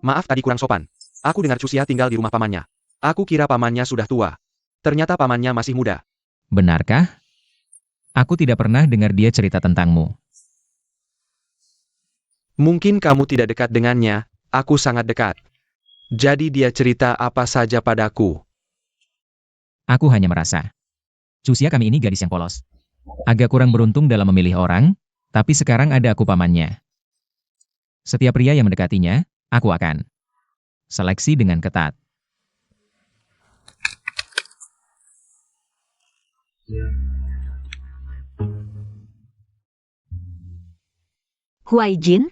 Maaf tadi kurang sopan. Aku dengar Cusia tinggal di rumah pamannya. Aku kira pamannya sudah tua. Ternyata pamannya masih muda. Benarkah? Aku tidak pernah dengar dia cerita tentangmu. Mungkin kamu tidak dekat dengannya, aku sangat dekat. Jadi dia cerita apa saja padaku. Aku hanya merasa. Cusia kami ini gadis yang polos. Agak kurang beruntung dalam memilih orang, tapi sekarang ada aku pamannya. Setiap pria yang mendekatinya, aku akan seleksi dengan ketat. Huai Jin,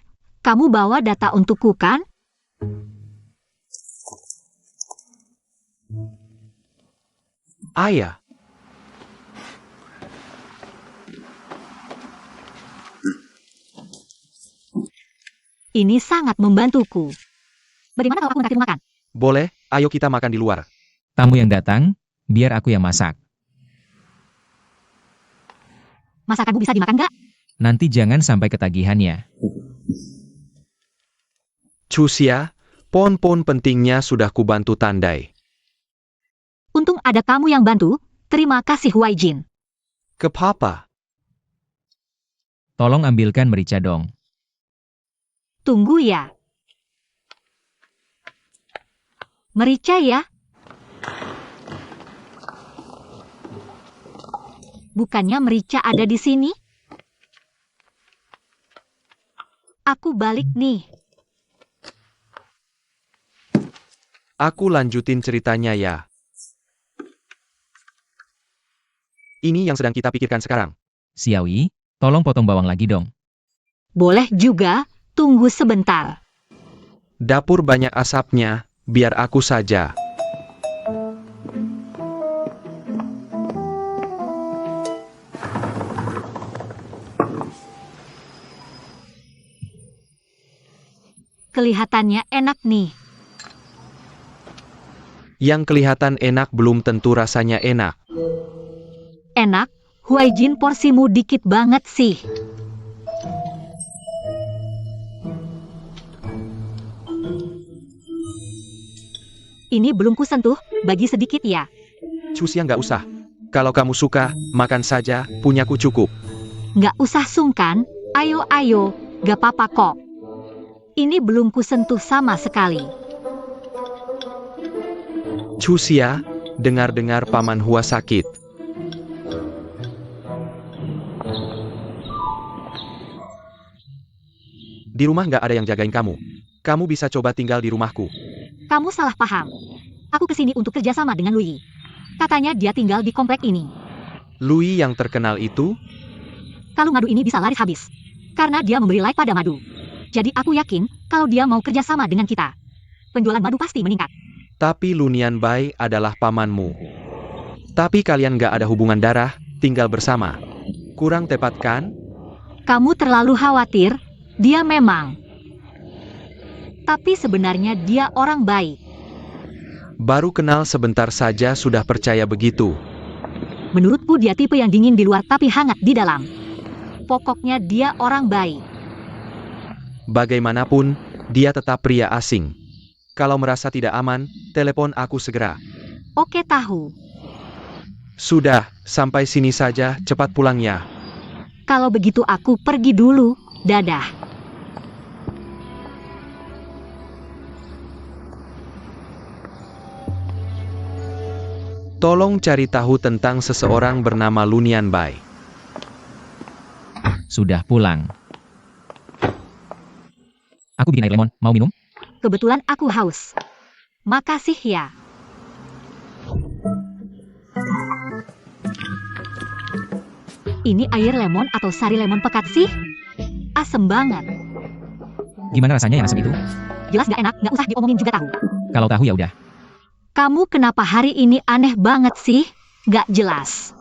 kamu bawa data untukku kan? Ayah, Ini sangat membantuku. Bagaimana kalau aku menraktir makan? boleh, ayo kita makan di luar. Tamu yang datang, biar aku yang masak. Masakanmu bisa dimakan nggak? Nanti jangan sampai ketagihannya. Cusia, pon-pon pentingnya sudah kubantu tandai. Untung ada kamu yang bantu. Terima kasih Huai Jin. Ke papa. Tolong ambilkan merica dong. Tunggu ya. Merica ya? Bukannya merica ada di sini? Aku balik nih. Aku lanjutin ceritanya ya. Ini yang sedang kita pikirkan sekarang. Xiaoyi, tolong potong bawang lagi dong. Boleh juga, tunggu sebentar. Dapur banyak asapnya, biar aku saja. Kelihatannya enak nih. Yang kelihatan enak belum tentu rasanya enak. Enak, Huai Jin porsimu dikit banget sih. Ini belum kusentuh, bagi sedikit ya. Cusia nggak usah. Kalau kamu suka, makan saja, punyaku cukup. Nggak usah sungkan, ayo, gak apa-apa kok. Ini belum kusentuh sama sekali. Cusia, dengar-dengar paman Hua sakit. Di rumah nggak ada yang jagain kamu. Kamu bisa coba tinggal di rumahku. Kamu salah paham. Aku kesini untuk kerjasama dengan Lui. Katanya dia tinggal di komplek ini. Lui yang terkenal itu, Kalung madu ini bisa laris habis. Karena dia memberi like pada madu. Jadi aku yakin, kalau dia mau kerjasama dengan kita, penjualan madu pasti meningkat. tapi Lunian Bai adalah pamanmu. Tapi kalian nggak ada hubungan darah, tinggal bersama. Kurang tepat kan? Kamu terlalu khawatir, dia memang. Tapi sebenarnya dia orang baik. Baru kenal sebentar saja sudah percaya begitu. Menurutku dia tipe yang dingin di luar tapi hangat di dalam. Pokoknya dia orang baik. Bagaimanapun, dia tetap pria asing. Kalau merasa tidak aman, telepon aku segera. Oke tahu. Sudah, sampai sini saja, cepat pulang ya. Kalau begitu aku pergi dulu, dadah. Tolong cari tahu tentang seseorang bernama Lunian Bai. Sudah pulang. Aku bikin air lemon, mau minum? Kebetulan aku haus. Makasih ya. Ini air lemon atau sari lemon pekat sih? Asem banget. Gimana rasanya yang asam itu? Jelas gak enak, gak usah diomongin juga tahu. Kalau tahu ya udah. Kamu kenapa hari ini aneh banget sih? Gak jelas.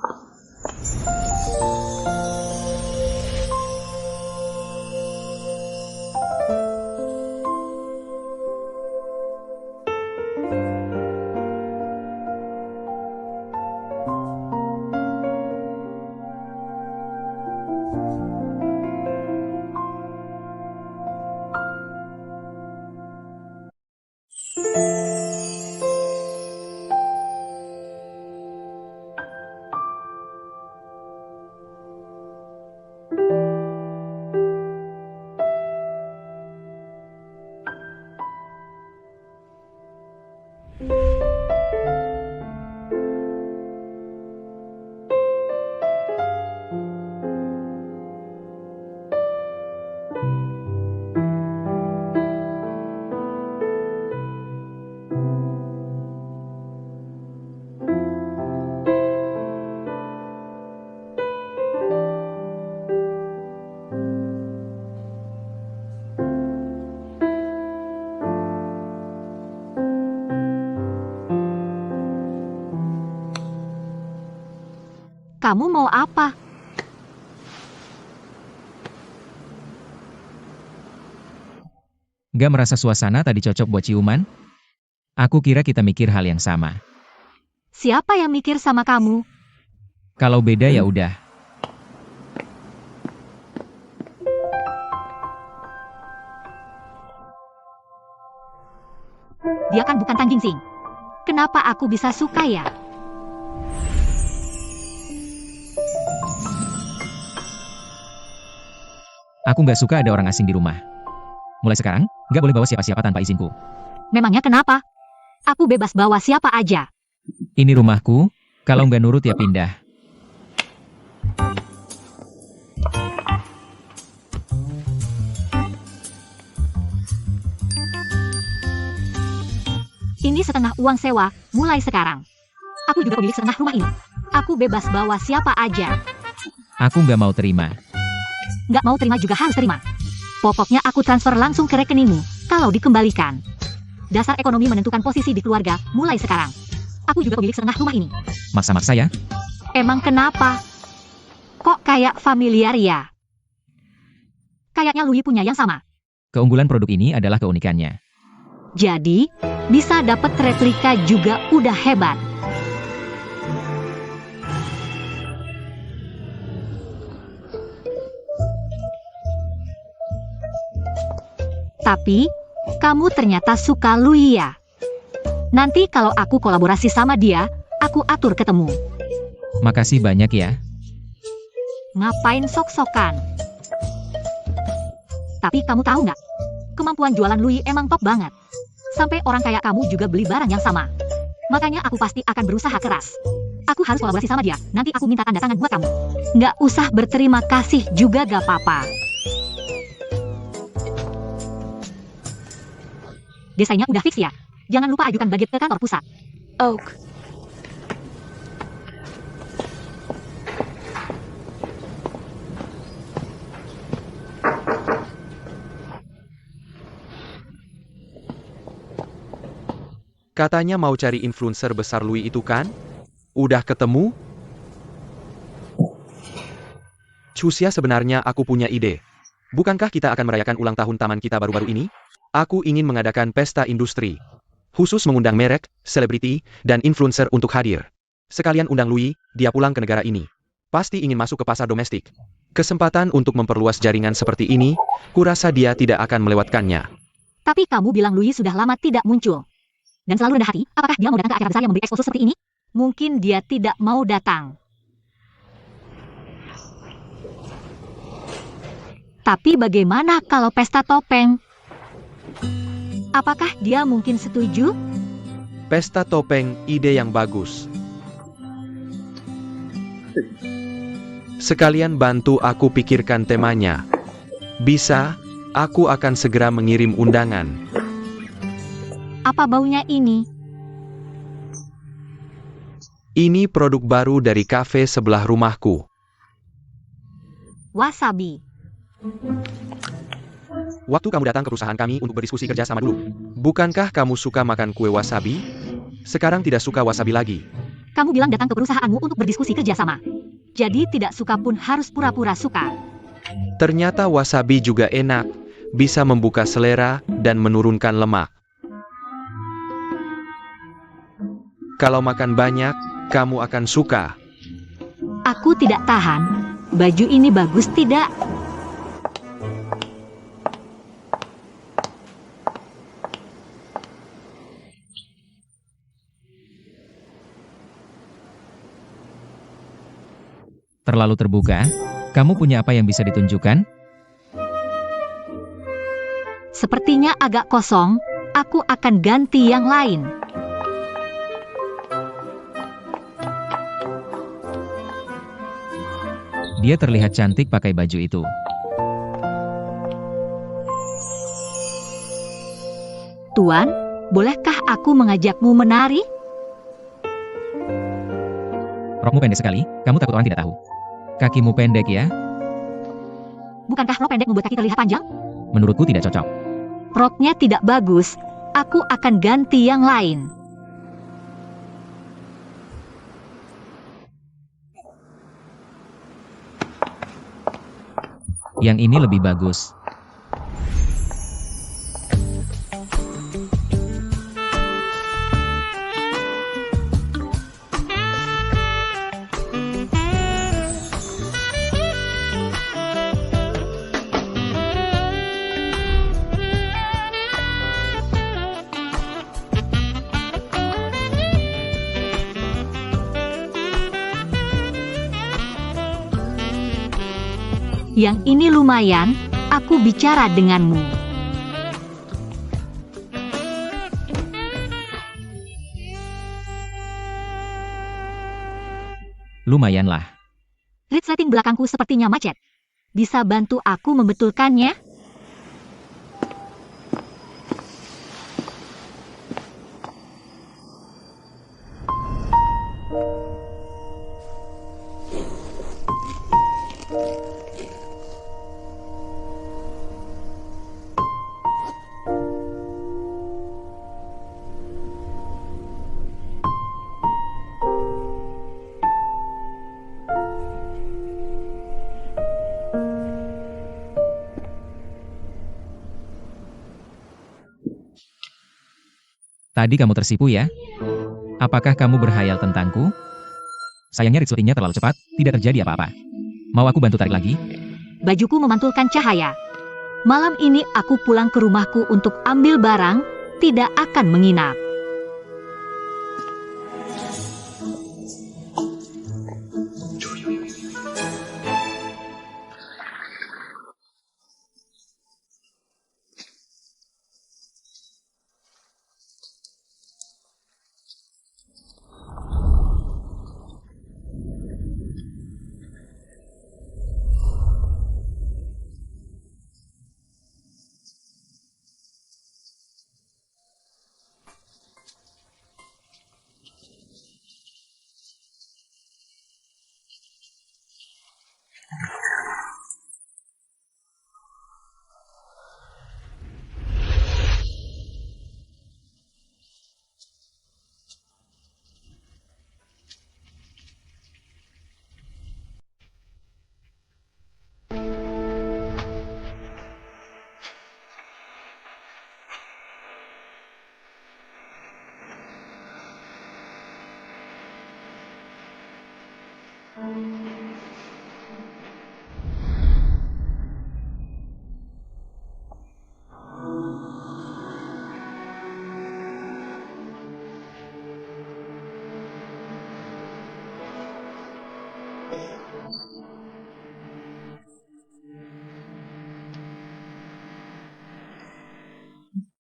Kamu mau apa? Gak merasa suasana tadi cocok buat ciuman? Aku kira kita mikir hal yang sama. Siapa yang mikir sama kamu? Kalau beda ya udah. Dia kan bukan Tan Gingsing. Kenapa aku bisa suka ya? Aku nggak suka ada orang asing di rumah. Mulai sekarang, nggak boleh bawa siapa-siapa tanpa izinku. Memangnya kenapa? Aku bebas bawa siapa aja. Ini rumahku, kalau nggak nurut ya pindah. Ini setengah uang sewa, mulai sekarang. Aku juga pemilik setengah rumah ini. Aku bebas bawa siapa aja. Aku nggak mau terima. Nggak mau terima juga harus terima. Pokoknya aku transfer langsung ke rekeningmu, kalau dikembalikan. Dasar ekonomi menentukan posisi di keluarga, mulai sekarang. Aku juga pemilik setengah rumah ini. Maksa-maksa ya? Emang kenapa? Kok kayak familiar ya? Kayaknya Louis punya yang sama. Keunggulan produk ini adalah keunikannya. Jadi, bisa dapat replika juga udah hebat. Tapi, kamu ternyata suka Louis ya? Nanti kalau aku kolaborasi sama dia, aku atur ketemu. Makasih banyak ya. Ngapain sok-sokan? Tapi kamu tahu nggak? Kemampuan jualan Louis emang top banget. Sampai orang kayak kamu juga beli barang yang sama. Makanya aku pasti akan berusaha keras. Aku harus kolaborasi sama dia, nanti aku minta tanda tangan buat kamu. Nggak usah berterima kasih juga gak apa-apa. Desainnya udah fix ya? Jangan lupa ajukan budget ke kantor pusat. Oak. Katanya mau cari influencer besar Louis itu kan? Udah ketemu? Chusia, sebenarnya aku punya ide. Bukankah kita akan merayakan ulang tahun taman kita baru-baru ini? Aku ingin mengadakan pesta industri. Khusus mengundang merek, selebriti, dan influencer untuk hadir. Sekalian undang Louis, dia pulang ke negara ini. Pasti ingin masuk ke pasar domestik. Kesempatan untuk memperluas jaringan seperti ini, kurasa dia tidak akan melewatkannya. Tapi kamu bilang Louis sudah lama tidak muncul. Dan selalu rendah hati, apakah dia mau datang ke acara besar yang memberi eksposur seperti ini? Mungkin dia tidak mau datang. Tapi bagaimana kalau pesta topeng? Apakah dia mungkin setuju? Pesta topeng, ide yang bagus. Sekalian bantu aku pikirkan temanya. Bisa, aku akan segera mengirim undangan. Apa baunya ini? Ini produk baru dari kafe sebelah rumahku. Wasabi. Waktu kamu datang ke perusahaan kami untuk berdiskusi kerja sama dulu. Bukankah kamu suka makan kue wasabi? Sekarang tidak suka wasabi lagi. Kamu bilang datang ke perusahaanmu untuk berdiskusi kerjasama. Jadi tidak suka pun harus pura-pura suka. Ternyata wasabi juga enak. Bisa membuka selera dan menurunkan lemak. Kalau makan banyak, kamu akan suka. Aku tidak tahan. Baju ini bagus tidak? Terlalu terbuka? Kamu punya apa yang bisa ditunjukkan? Sepertinya agak kosong, aku akan ganti yang lain. Dia terlihat cantik pakai baju itu. Tuan, bolehkah aku mengajakmu menari? Rokmu pendek sekali, kamu takut orang tidak tahu. Kakimu pendek ya? Bukankah rok pendek membuat kaki terlihat panjang? Menurutku tidak cocok. Roknya tidak bagus, aku akan ganti yang lain. Yang ini lebih bagus. Yang ini lumayan, aku bicara denganmu. Lumayanlah. Resleting belakangku sepertinya macet. Bisa bantu aku membetulkannya? Tadi kamu tersipu ya? Apakah kamu berhayal tentangku? Sayangnya resletingnya terlalu cepat, tidak terjadi apa-apa. Mau aku bantu tarik lagi? Bajuku memantulkan cahaya. Malam ini aku pulang ke rumahku untuk ambil barang, tidak akan menginap.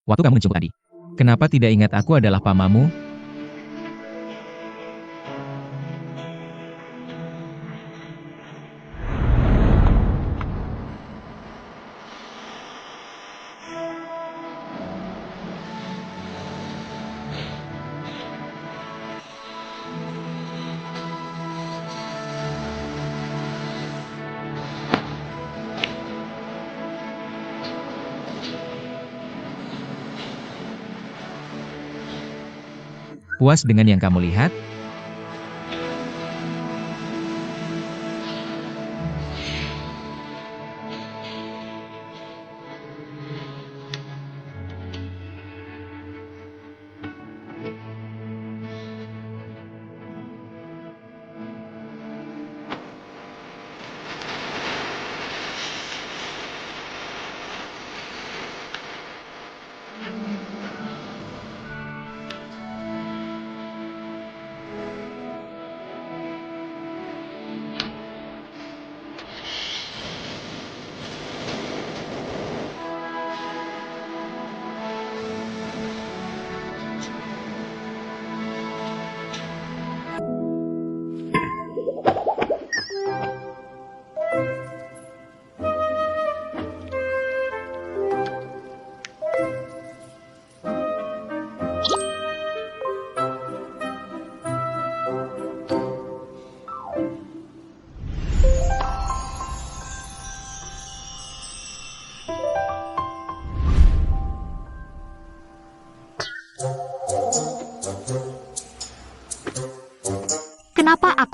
Waktu kamu menjemput tadi. Kenapa tidak ingat aku adalah pamamu? Puas dengan yang kamu lihat?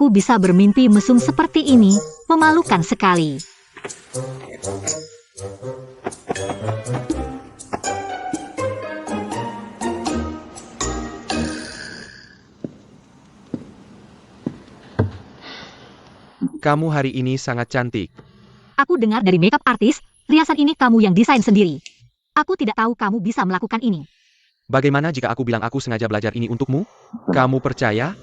aku bisa bermimpi mesum seperti ini, memalukan sekali. Kamu hari ini sangat cantik. Aku dengar dari makeup artis, riasan ini kamu yang desain sendiri. Aku tidak tahu kamu bisa melakukan ini. Bagaimana jika aku bilang aku sengaja belajar ini untukmu? Kamu percaya?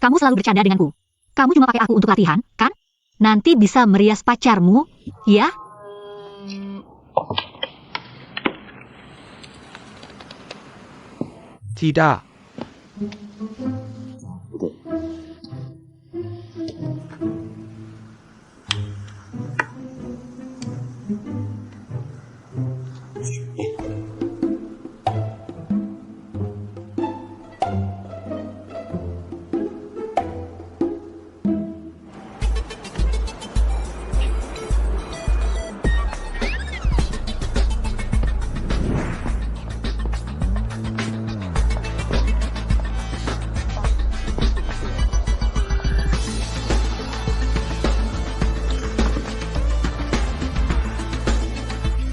Kamu selalu bercanda denganku. Kamu cuma pakai aku untuk latihan, kan? Nanti bisa merias pacarmu, ya? Tidak.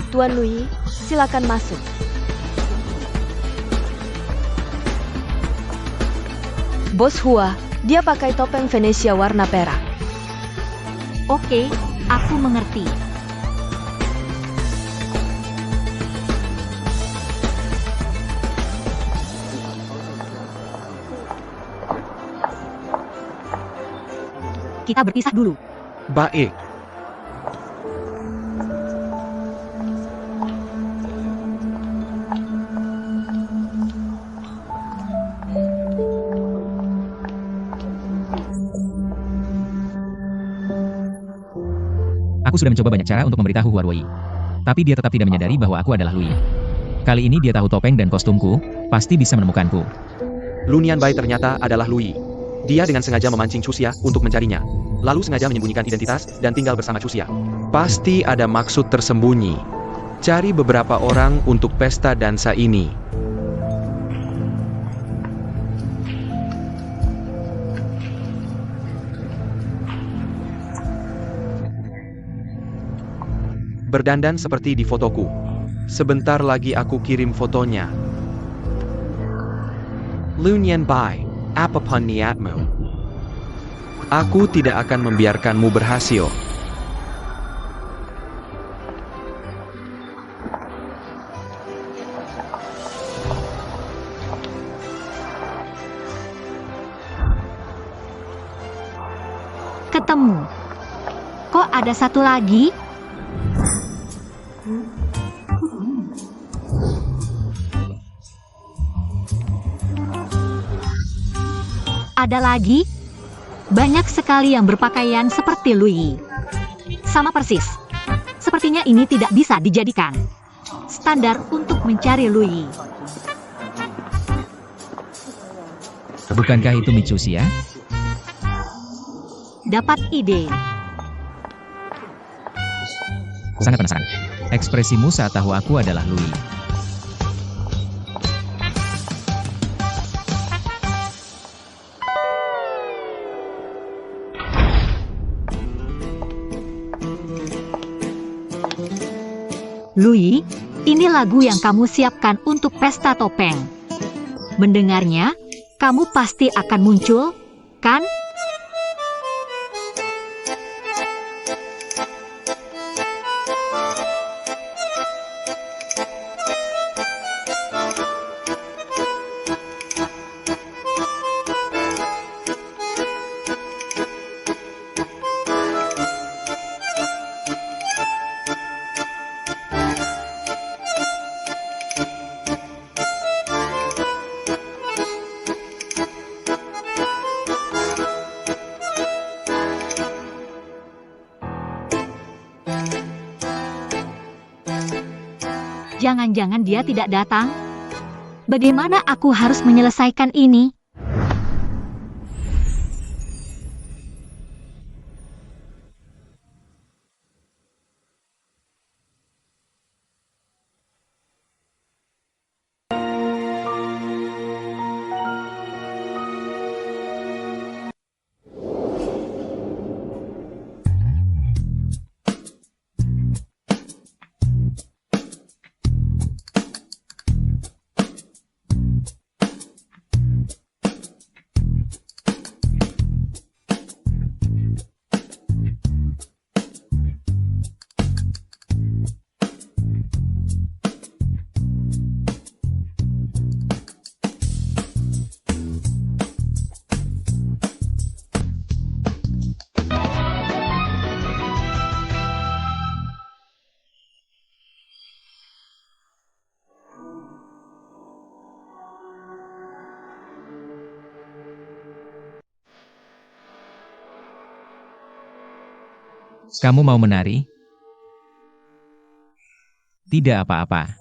Tuan Louis, silakan masuk. Bos Hua, dia pakai topeng Venesia warna perak. Oke, aku mengerti. Kita berpisah dulu. Baik. Aku sudah mencoba banyak cara untuk memberitahu Huarwei. Tapi dia tetap tidak menyadari bahwa aku adalah Louis. Kali ini dia tahu topeng dan kostumku, pasti bisa menemukanku. Lunian Bai ternyata adalah Louis. Dia dengan sengaja memancing Cusia untuk mencarinya. Lalu sengaja menyembunyikan identitas dan tinggal bersama Cusia. Pasti ada maksud tersembunyi. Cari beberapa orang untuk pesta dansa ini. Berdandan seperti di fotoku. Sebentar lagi aku kirim fotonya. Lunian Bai, apapun niatmu, aku tidak akan membiarkanmu berhasil. Ketemu. Kok ada satu lagi? Ada lagi? Banyak sekali yang berpakaian seperti Louis. Sama persis. Sepertinya ini tidak bisa dijadikan standar untuk mencari Louis. Bukankah itu Micusia? Dapat ide. Sangat penasaran. Ekspresimu saat tahu aku adalah Louis. Louis, ini lagu yang kamu siapkan untuk pesta topeng. Mendengarnya, kamu pasti akan muncul, kan? Jangan-jangan dia tidak datang? Bagaimana aku harus menyelesaikan ini? Kamu mau menari? Tidak apa-apa.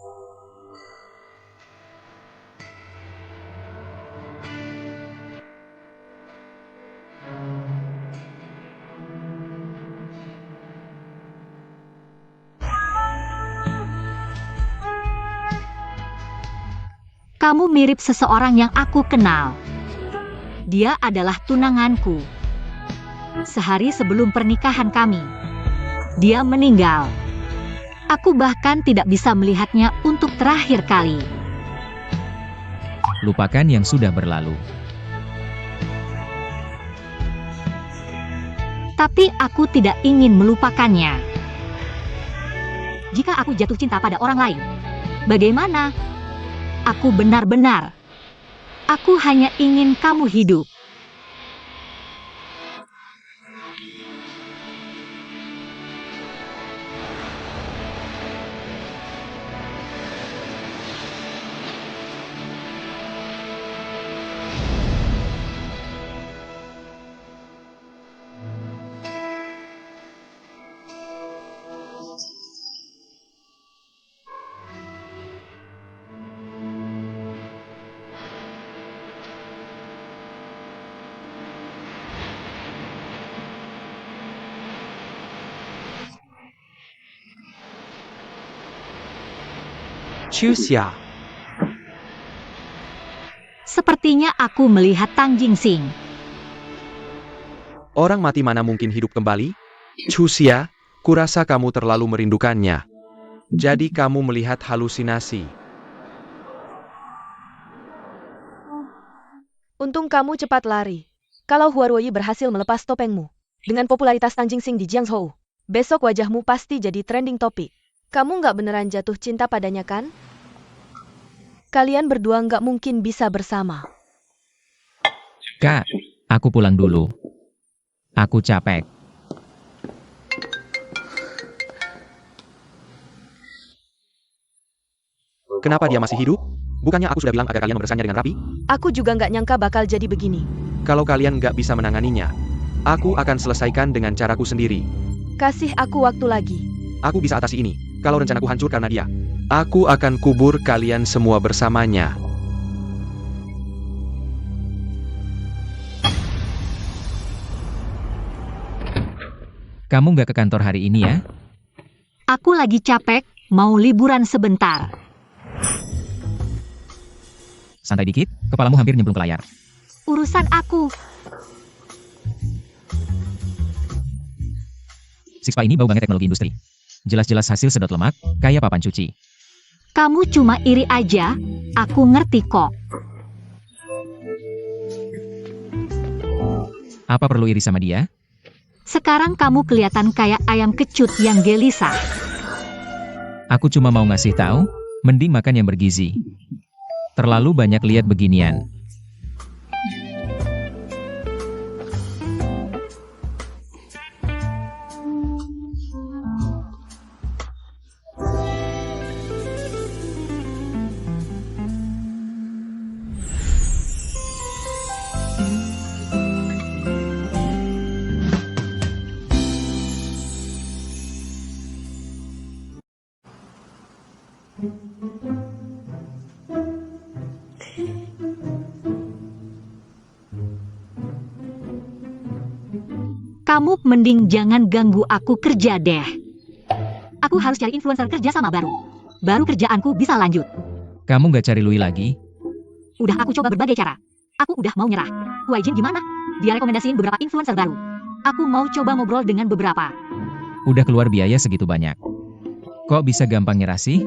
Kamu mirip seseorang yang aku kenal. Dia adalah tunanganku. Sehari sebelum pernikahan kami, dia meninggal. Aku bahkan tidak bisa melihatnya untuk terakhir kali. Lupakan yang sudah berlalu. Tapi aku tidak ingin melupakannya. Jika aku jatuh cinta pada orang lain, bagaimana? Aku benar-benar. Aku hanya ingin kamu hidup. Chuxia, Sepertinya aku melihat Tang Jingsing. orang mati mana mungkin hidup kembali? Chuxia, kurasa kamu terlalu merindukannya. Jadi kamu melihat halusinasi. Untung kamu cepat lari. Kalau Huarui berhasil melepas topengmu, dengan popularitas Tang Jingsing di Jiangzhou, besok wajahmu pasti jadi trending topik. Kamu nggak beneran jatuh cinta padanya kan? Kalian berdua nggak mungkin bisa bersama. Kak, aku pulang dulu. Aku capek. Kenapa dia masih hidup? Bukannya aku sudah bilang agar kalian membersihkannya dengan rapi? Aku juga nggak nyangka bakal jadi begini. Kalau kalian nggak bisa menanganinya, aku akan selesaikan dengan caraku sendiri. Kasih aku waktu lagi. Aku bisa atasi ini. Kalau rencanaku hancur karena dia, aku akan kubur kalian semua bersamanya. Kamu nggak ke kantor hari ini ya? Aku lagi capek, mau liburan sebentar. Santai dikit, kepalamu hampir nyemplung ke layar. Urusan aku. Sixpa ini bau banget teknologi industri. Jelas-jelas hasil sedot lemak, kayak papan cuci. Kamu cuma iri aja, aku ngerti kok. Apa perlu iri sama dia? Sekarang kamu kelihatan kayak ayam kecut yang gelisah. Aku cuma mau ngasih tahu, mending makan yang bergizi. Terlalu banyak lihat beginian. Kamu mending jangan ganggu aku kerja deh. Aku harus cari influencer kerja sama baru. Baru kerjaanku bisa lanjut. Kamu nggak cari Louis lagi? Udah aku coba berbagai cara. Aku udah mau nyerah. Huaijin gimana? Dia rekomendasiin beberapa influencer baru. Aku mau coba ngobrol dengan beberapa. Udah keluar biaya segitu banyak. Kok bisa gampang nyerah sih?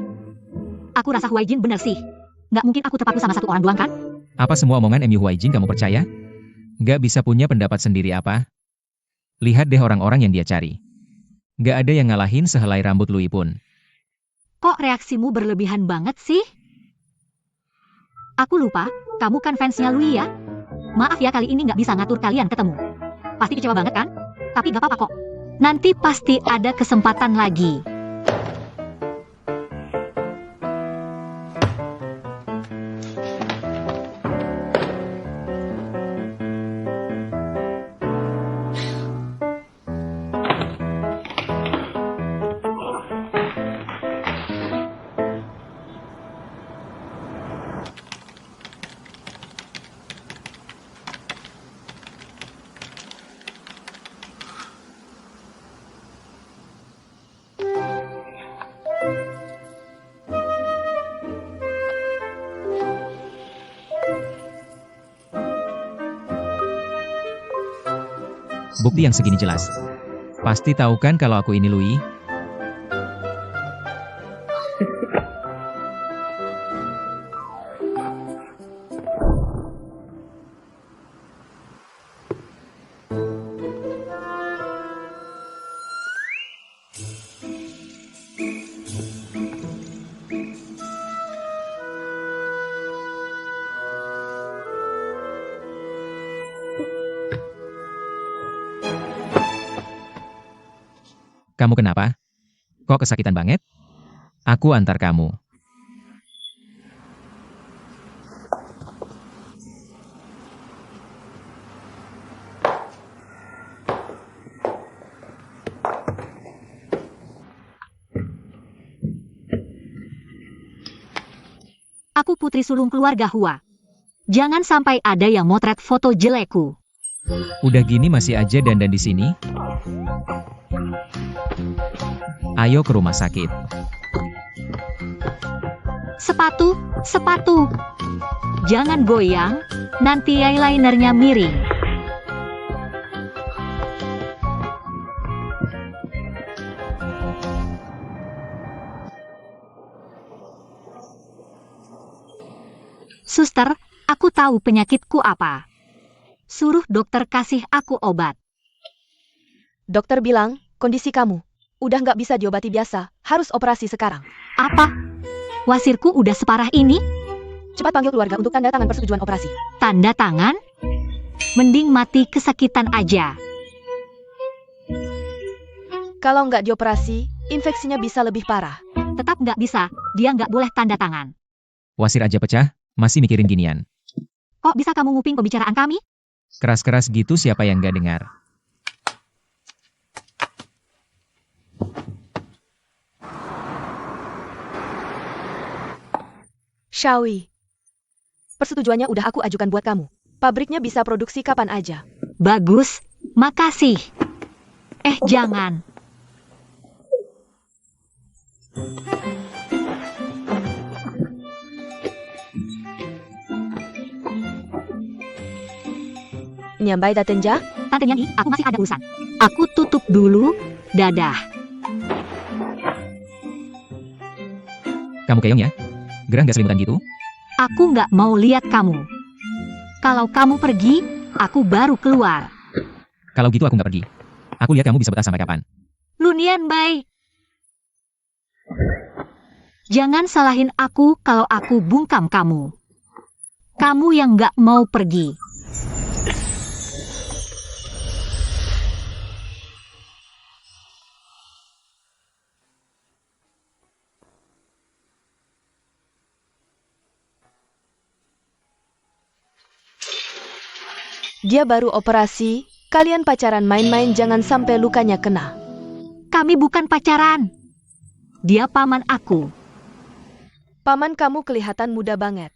Aku rasa Huaijin bener sih. Nggak mungkin aku terpaku sama satu orang doang kan? Apa semua omongan MU Huaijin kamu percaya? Nggak bisa punya pendapat sendiri apa? Lihat deh orang-orang yang dia cari. Nggak ada yang ngalahin sehelai rambut Louis pun. Kok reaksimu berlebihan banget sih? Aku lupa, kamu kan fansnya Louis ya? Maaf ya kali ini nggak bisa ngatur kalian ketemu. Pasti kecewa banget kan? Tapi gak apa-apa kok. Nanti pasti ada kesempatan lagi. Bukti yang segini jelas. Pasti tahu kan kalau aku ini Louis? Kamu kenapa? Kok kesakitan banget? Aku antar kamu. Aku putri sulung keluarga Hua. Jangan sampai ada yang motret foto jelekku. Udah gini masih aja dandan di sini? Ayo ke rumah sakit. Sepatu, sepatu. Jangan goyang, nanti eyelinernya miring. Suster, aku tahu penyakitku apa. Suruh dokter kasih aku obat. Dokter bilang, kondisi kamu udah nggak bisa diobati biasa, harus operasi sekarang. Apa? Wasirku udah separah ini? Cepat panggil keluarga untuk tanda tangan persetujuan operasi. Tanda tangan? Mending mati kesakitan aja. Kalau nggak dioperasi, infeksinya bisa lebih parah. Tetap nggak bisa, dia nggak boleh tanda tangan. Wasir aja pecah, masih mikirin ginian. Kok bisa kamu nguping pembicaraan kami? Keras-keras gitu siapa yang nggak dengar? Shawi, persetujuannya udah aku ajukan buat kamu. Pabriknya bisa produksi kapan aja. Bagus, makasih. Jangan. Nyambai datenja? Tante Nyanyi, aku masih ada urusan. Aku tutup dulu, dadah. Kamu keong ya? Gerah nggak selimutan gitu? Aku nggak mau lihat kamu. Kalau kamu pergi, aku baru keluar. Kalau gitu aku nggak pergi. Aku lihat kamu bisa betah sampai kapan. Lunian Bai. Jangan salahin aku kalau aku bungkam kamu. Kamu yang nggak mau pergi. Dia baru operasi, kalian pacaran main-main jangan sampai lukanya kena. Kami bukan pacaran. Dia paman aku. Paman kamu kelihatan muda banget.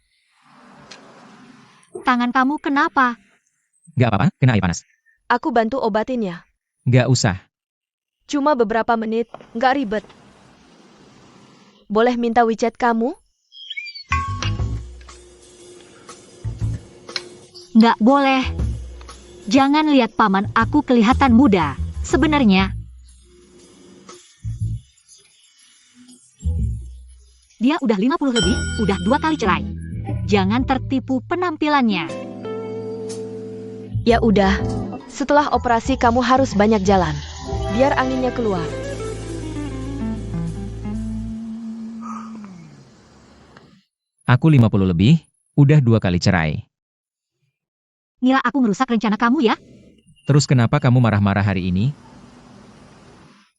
Tangan kamu kenapa? Nggak apa-apa, kena air panas. Aku bantu obatin ya. Nggak usah. Cuma beberapa menit, nggak ribet. Boleh minta WeChat kamu? Nggak boleh. Jangan lihat paman aku kelihatan muda. Sebenarnya, dia udah 50 lebih, udah 2 kali cerai. Jangan tertipu penampilannya. Ya udah, setelah operasi kamu harus banyak jalan. Biar anginnya keluar. Aku 50 lebih, udah 2 kali cerai. Ngira aku ngerusak rencana kamu ya? Terus kenapa kamu marah-marah hari ini?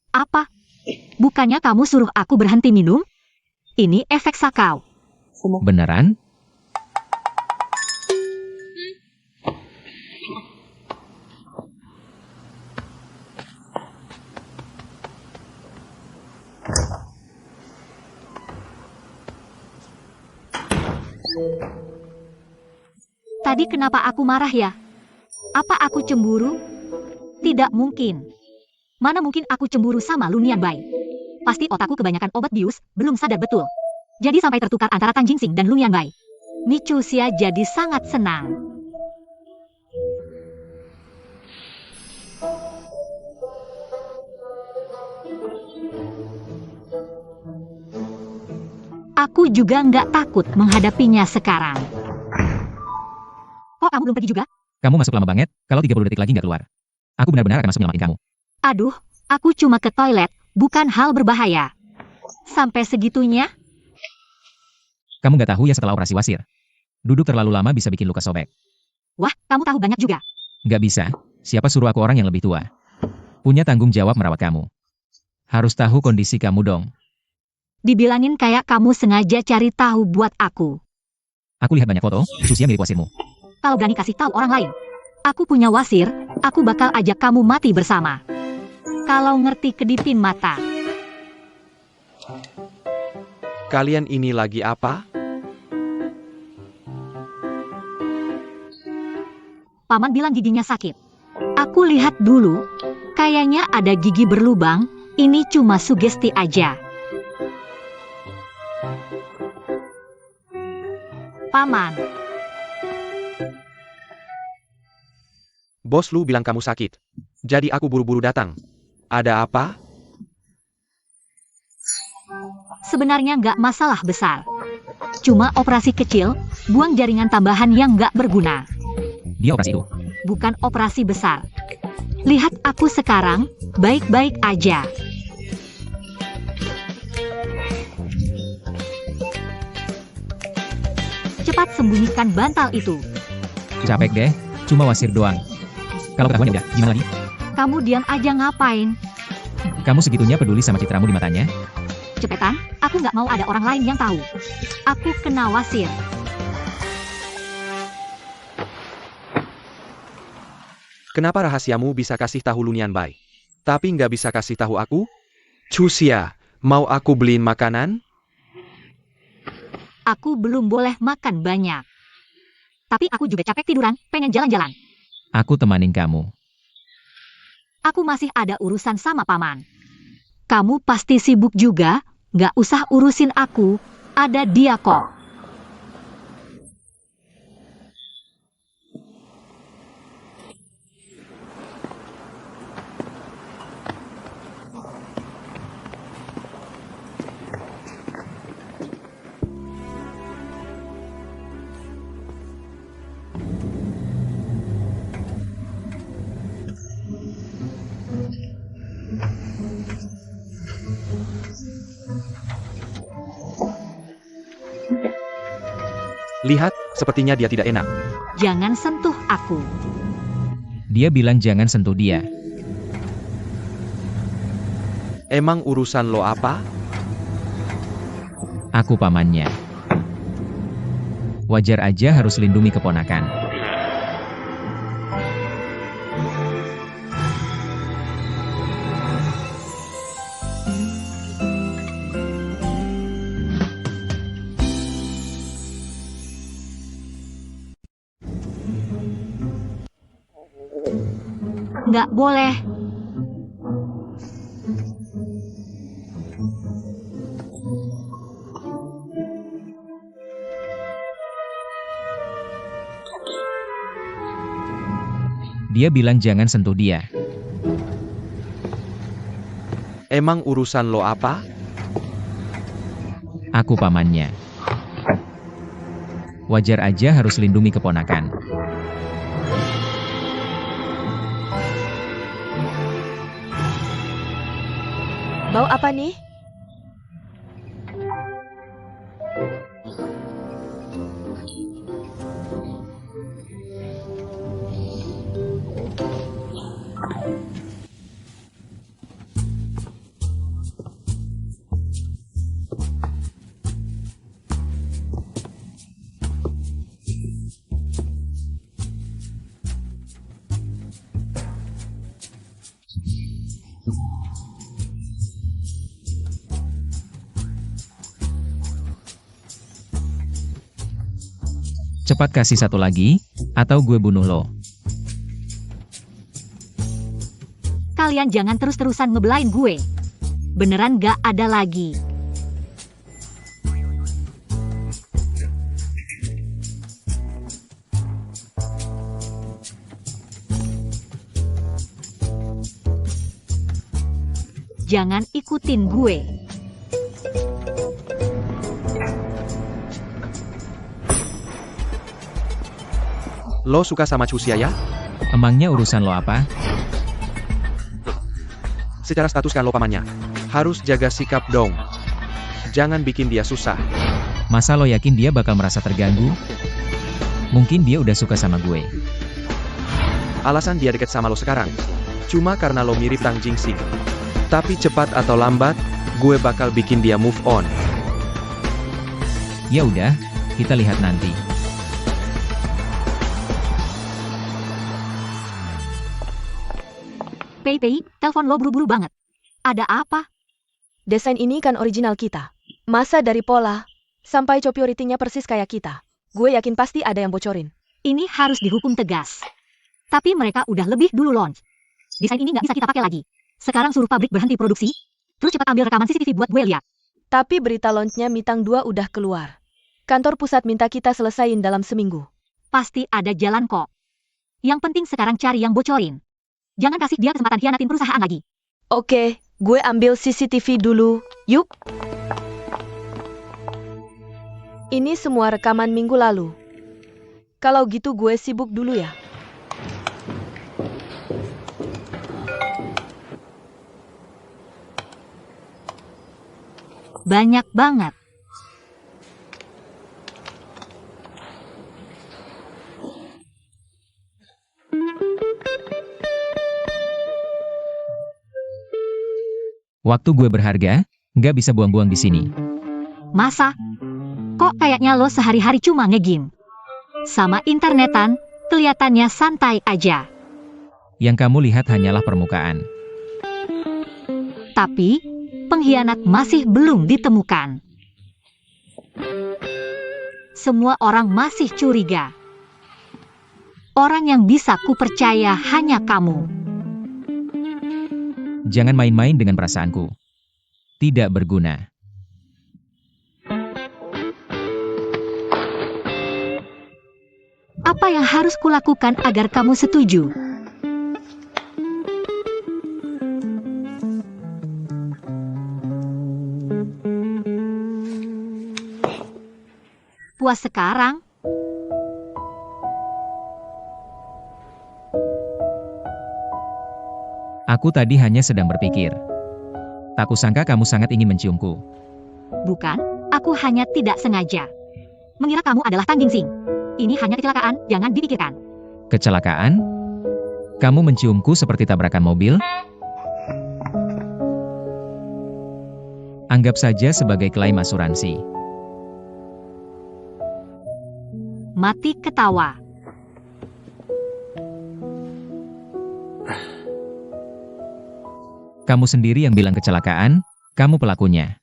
Apa? Bukannya kamu suruh aku berhenti minum? Ini efek sakau. Beneran? Tadi kenapa aku marah ya? Apa aku cemburu? Tidak mungkin. Mana mungkin aku cemburu sama Lunian Bai? Pasti otakku kebanyakan obat bius, belum sadar betul. Jadi sampai tertukar antara Tang Jingsing dan Lunian Bai. Micu Xia jadi sangat senang. Aku juga nggak takut menghadapinya sekarang. Kok kamu belum pergi juga? Kamu masuk lama banget, kalau 30 detik lagi nggak keluar. Aku benar-benar akan masuk nyelamatin kamu. Aduh, aku cuma ke toilet, bukan hal berbahaya. Sampai segitunya? Kamu nggak tahu ya setelah operasi wasir. Duduk terlalu lama bisa bikin luka sobek. Wah, kamu tahu banyak juga. Nggak bisa, siapa suruh aku orang yang lebih tua. Punya tanggung jawab merawat kamu. Harus tahu kondisi kamu dong. Dibilangin kayak kamu sengaja cari tahu buat aku. Aku lihat banyak foto, Susia milik wasirmu. Kalau berani kasih tahu orang lain. Aku punya wasir, aku bakal ajak kamu mati bersama. Kalau ngerti kedipin mata. Kalian ini lagi apa? Paman bilang giginya sakit. Aku lihat dulu, kayaknya ada gigi berlubang, ini cuma sugesti aja. Paman, Bos lu bilang kamu sakit. Jadi aku buru-buru datang. Ada apa? sebenarnya nggak masalah besar. Cuma operasi kecil, buang jaringan tambahan yang nggak berguna. Dia operasi itu. Bukan operasi besar. Lihat aku sekarang, baik-baik aja. Cepat sembunyikan bantal itu. Capek deh, cuma wasir doang. Kalau ketahuan ya udah, gimana lagi? Kamu diam aja ngapain? Kamu segitunya peduli sama citramu di matanya? Cepetan, aku nggak mau ada orang lain yang tahu. Aku kena wasir. Kenapa rahasiamu bisa kasih tahu Lunian Bai? Tapi nggak bisa kasih tahu aku? Cusia, mau aku beliin makanan? Aku belum boleh makan banyak. Tapi aku juga capek tiduran, pengen jalan-jalan. Aku temanin kamu. Aku masih ada urusan sama paman. Kamu pasti sibuk juga, nggak usah urusin aku, ada dia kok. Lihat, sepertinya dia tidak enak. Jangan sentuh aku. Dia bilang jangan sentuh dia. Emang urusan lo apa? Aku pamannya. Wajar aja harus lindungi keponakan. Nggak boleh. Dia bilang jangan sentuh dia. Emang urusan lo apa? Aku pamannya. Wajar aja harus lindungi keponakan. Bau apa nih? Cepat kasih satu lagi, atau gue bunuh lo. Kalian jangan terus-terusan ngebelain gue. Beneran nggak ada lagi. Jangan ikutin gue. Lo suka sama Chusia ya? Emangnya urusan lo apa? Secara status kan lo pamannya. Harus jaga sikap dong. Jangan bikin dia susah. Masa lo yakin dia bakal merasa terganggu? Mungkin dia udah suka sama gue. Alasan dia deket sama lo sekarang cuma karena lo mirip Tang Jingxing. Tapi cepat atau lambat, gue bakal bikin dia move on. Ya udah, kita lihat nanti. Pei, telepon lo buru-buru banget. Ada apa? Desain ini kan original kita. Masa dari pola, sampai copywriting-nya persis kayak kita. Gue yakin pasti ada yang bocorin. Ini harus dihukum tegas. Tapi mereka udah lebih dulu launch. Desain ini nggak bisa kita pakai lagi. Sekarang suruh pabrik berhenti produksi, terus cepat ambil rekaman CCTV buat gue lihat. Tapi berita launch-nya Mitang 2 udah keluar. Kantor pusat minta kita selesain dalam seminggu. Pasti ada jalan kok. Yang penting sekarang cari yang bocorin. Jangan kasih dia kesempatan hianatin perusahaan lagi. Oke, gue ambil CCTV dulu, yuk. Ini semua rekaman minggu lalu. Kalau gitu gue sibuk dulu ya. Banyak banget. Waktu gue berharga, nggak bisa buang-buang di sini. Masa? Kok kayaknya lo sehari-hari cuma ngegame? Sama internetan, kelihatannya santai aja. Yang kamu lihat hanyalah permukaan. Tapi, pengkhianat masih belum ditemukan. Semua orang masih curiga. Orang yang bisa kupercaya hanya kamu. Jangan main-main dengan perasaanku. Tidak berguna. Apa yang harus kulakukan agar kamu setuju? Puas sekarang? Aku tadi hanya sedang berpikir. Tak kusangka kamu sangat ingin menciumku. Bukan, aku hanya tidak sengaja. Mengira kamu adalah Tang Jingxing. Ini hanya kecelakaan, jangan dipikirkan. Kecelakaan? Kamu menciumku seperti tabrakan mobil? Anggap saja sebagai klaim asuransi. Mati ketawa. Kamu sendiri yang bilang kecelakaan, kamu pelakunya.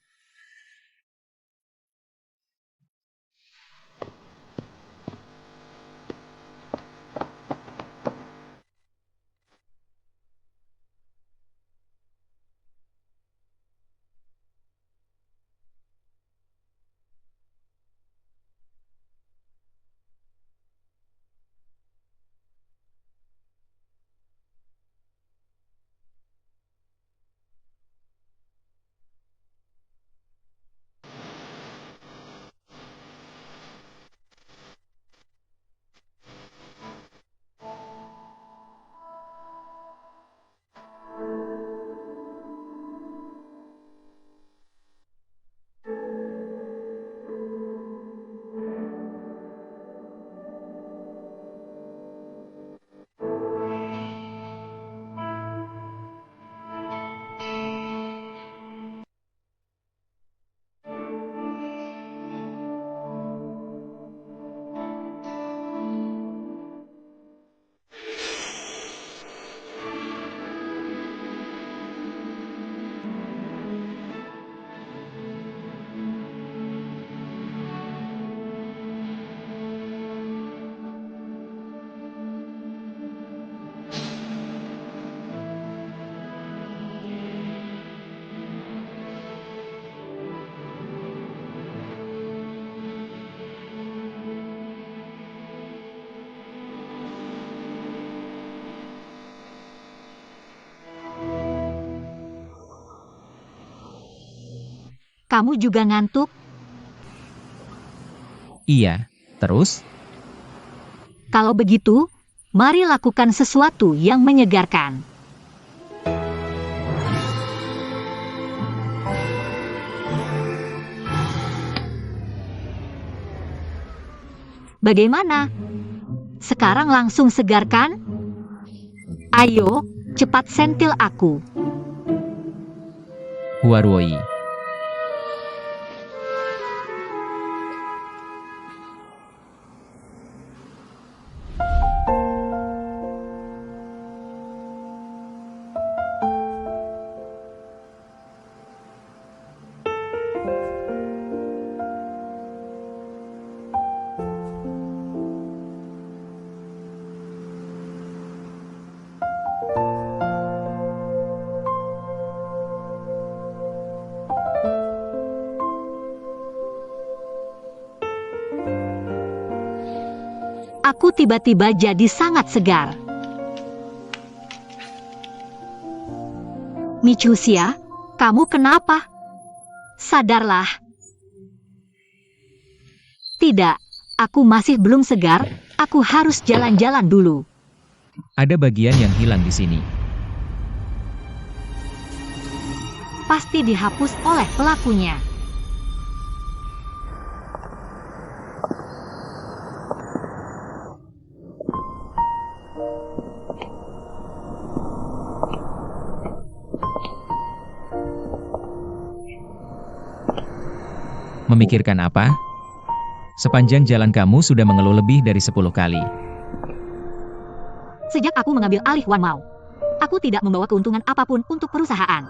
Kamu juga ngantuk? Iya, terus? Kalau begitu, mari lakukan sesuatu yang menyegarkan. Bagaimana? Sekarang langsung segarkan? Ayo, cepat sentil aku. Huarwoi. Aku tiba-tiba jadi sangat segar. Michusia, kamu kenapa? Sadarlah. Tidak, aku masih belum segar, aku harus jalan-jalan dulu. Ada bagian yang hilang di sini. Pasti dihapus oleh pelakunya. Memikirkan apa? Sepanjang jalan kamu sudah mengeluh lebih dari 10 kali. Sejak aku mengambil alih Wan Mao, aku tidak membawa keuntungan apapun untuk perusahaan.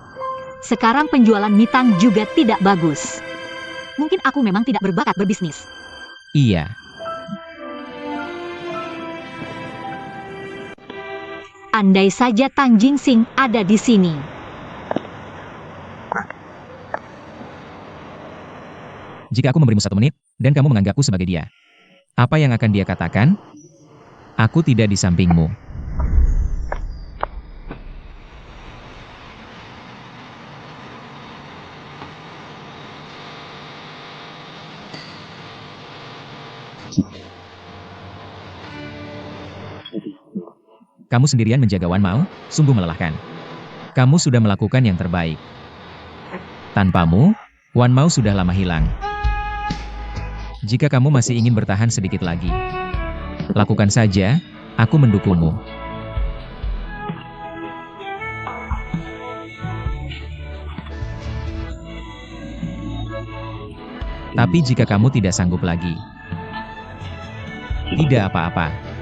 Sekarang penjualan Mitang juga tidak bagus. Mungkin aku memang tidak berbakat berbisnis. Iya, Andai saja Tang Jingsing ada di sini. jika aku memberimu 1 menit, dan kamu menganggapku sebagai dia. Apa yang akan dia katakan? Aku tidak di sampingmu. Kamu sendirian menjaga Wan Mao, sungguh melelahkan. Kamu sudah melakukan yang terbaik. Tanpamu, Wan Mao sudah lama hilang. Jika kamu masih ingin bertahan sedikit lagi, lakukan saja, aku mendukungmu. Tapi jika kamu tidak sanggup lagi, tidak apa-apa.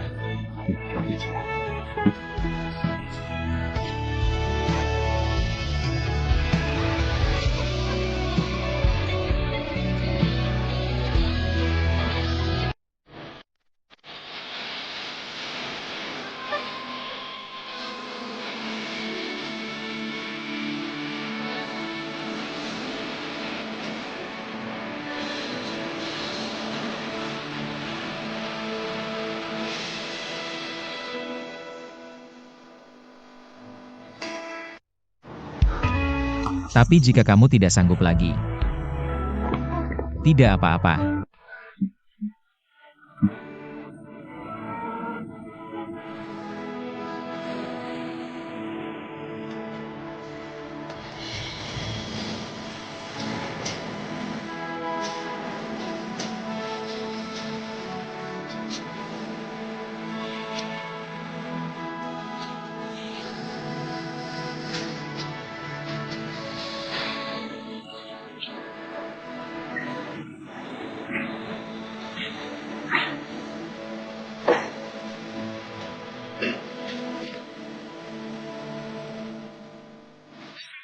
Tapi jika kamu tidak sanggup lagi, tidak apa-apa.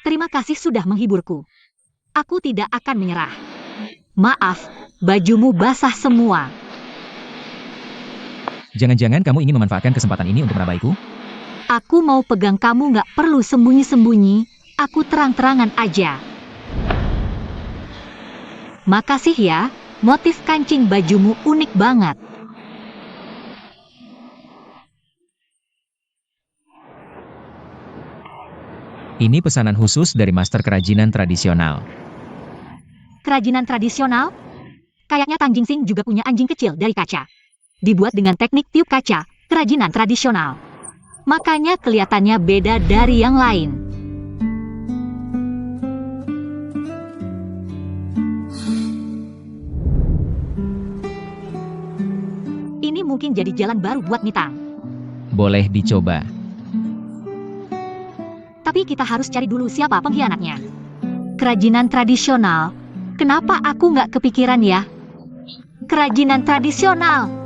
Terima kasih sudah menghiburku. Aku tidak akan menyerah. Maaf, bajumu basah semua. Jangan-jangan kamu ingin memanfaatkan kesempatan ini untuk merabaiku? Aku mau pegang kamu, nggak perlu sembunyi-sembunyi. Aku terang-terangan aja. Makasih ya, motif kancing bajumu unik banget. Ini pesanan khusus dari master kerajinan tradisional. Kerajinan tradisional? Kayaknya Tang Jingsing juga punya anjing kecil dari kaca. dibuat dengan teknik tiup kaca, kerajinan tradisional. Makanya kelihatannya beda dari yang lain. Ini mungkin jadi jalan baru buat Mitang. Boleh dicoba. Tapi kita harus cari dulu siapa pengkhianatnya. Kerajinan tradisional. Kenapa aku nggak kepikiran ya? Kerajinan tradisional.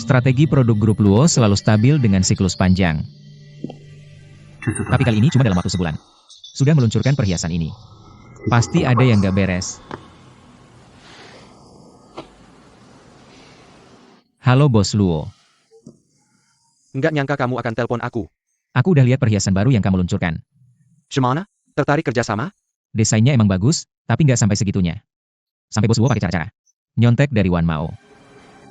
Strategi produk grup Luo selalu stabil dengan siklus panjang. Tapi kali ini cuma dalam waktu sebulan. Sudah meluncurkan perhiasan ini. Pasti ada yang gak beres. Halo Bos Luo. Nggak nyangka kamu akan telepon aku. Aku udah lihat perhiasan baru yang kamu luncurkan. Gimana? Tertarik kerjasama? Desainnya emang bagus, tapi nggak sampai segitunya. Sampai Bos Luo pakai cara-cara nyontek dari Wan Mao.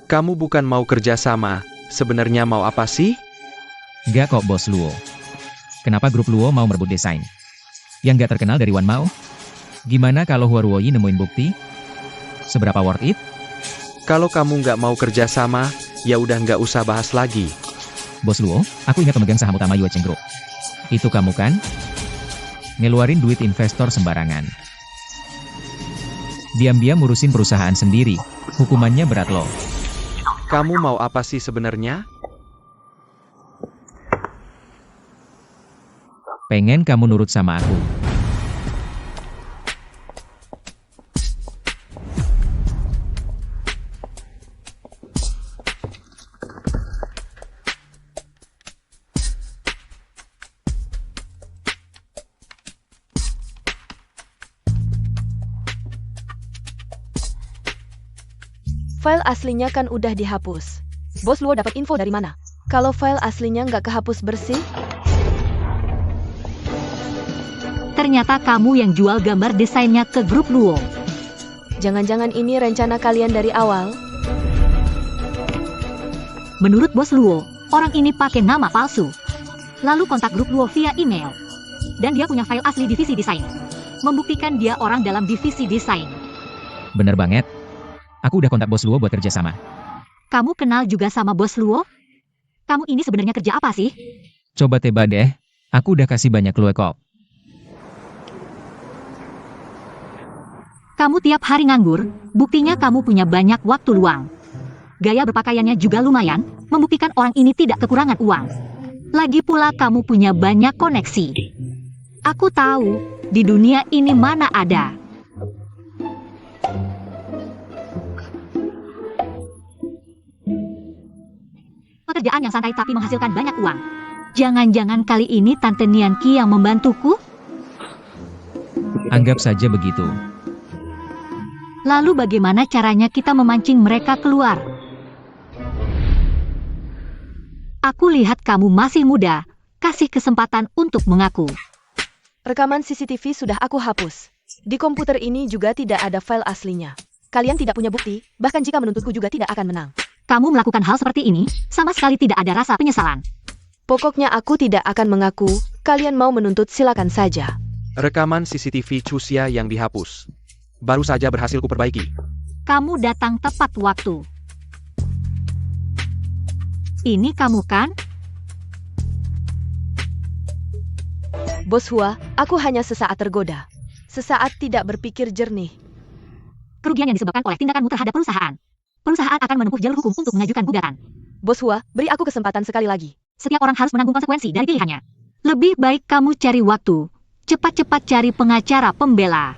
Kamu bukan mau kerjasama, sebenarnya mau apa sih? Nggak kok Bos Luo. Kenapa grup Luo mau merebut desain? Yang nggak terkenal dari Wan Mao? Gimana kalau Hua Ruoyi nemuin bukti? Seberapa worth it? Kalau kamu nggak mau kerjasama, ya udah nggak usah bahas lagi. Bos Luo, aku ingat pemegang saham utama Yue Cheng Group. Itu kamu kan? Ngeluarin duit investor sembarangan. Diam-diam ngurusin perusahaan sendiri. Hukumannya berat loh. Kamu mau apa sih sebenarnya? Pengen kamu nurut sama aku. File aslinya kan udah dihapus. Bos Luo dapat info dari mana? Kalau file aslinya nggak kehapus bersih? Ternyata kamu yang jual gambar desainnya ke grup Luo. Jangan-jangan ini rencana kalian dari awal? Menurut Bos Luo, orang ini pakai nama palsu. Lalu kontak grup Luo via email. Dan dia punya file asli divisi desain. Membuktikan dia orang dalam divisi desain. Bener banget. Aku udah kontak Bos Luo buat kerjasama. Kamu kenal juga sama Bos Luo? Kamu ini sebenarnya kerja apa sih? Coba tebak deh. Aku udah kasih banyak clue kok. Kamu tiap hari nganggur, buktinya kamu punya banyak waktu luang. Gaya berpakaiannya juga lumayan, membuktikan orang ini tidak kekurangan uang. Lagi pula kamu punya banyak koneksi. Aku tahu, di dunia ini mana ada. Pekerjaan yang santai tapi menghasilkan banyak uang. Jangan-jangan kali ini Tante Nian Qi yang membantuku? Anggap saja begitu. Lalu bagaimana caranya kita memancing mereka keluar? Aku lihat kamu masih muda. Kasih kesempatan untuk mengaku. Rekaman CCTV sudah aku hapus. Di komputer ini juga tidak ada file aslinya. Kalian tidak punya bukti, bahkan jika menuntutku juga tidak akan menang. Kamu melakukan hal seperti ini, sama sekali tidak ada rasa penyesalan. Pokoknya aku tidak akan mengaku. Kalian mau menuntut silakan saja. Rekaman CCTV Chuxia yang dihapus. Baru saja berhasil kuperbaiki. Kamu datang tepat waktu. Ini kamu kan? Bos Hua, aku hanya sesaat tergoda. Sesaat tidak berpikir jernih. Kerugian yang disebabkan oleh tindakanmu terhadap perusahaan. Perusahaan akan menempuh jalur hukum untuk mengajukan gugatan. Bos Hua, beri aku kesempatan sekali lagi. Setiap orang harus menanggung konsekuensi dari pilihannya. Lebih baik kamu cari waktu. Cepat-cepat cari pengacara pembela.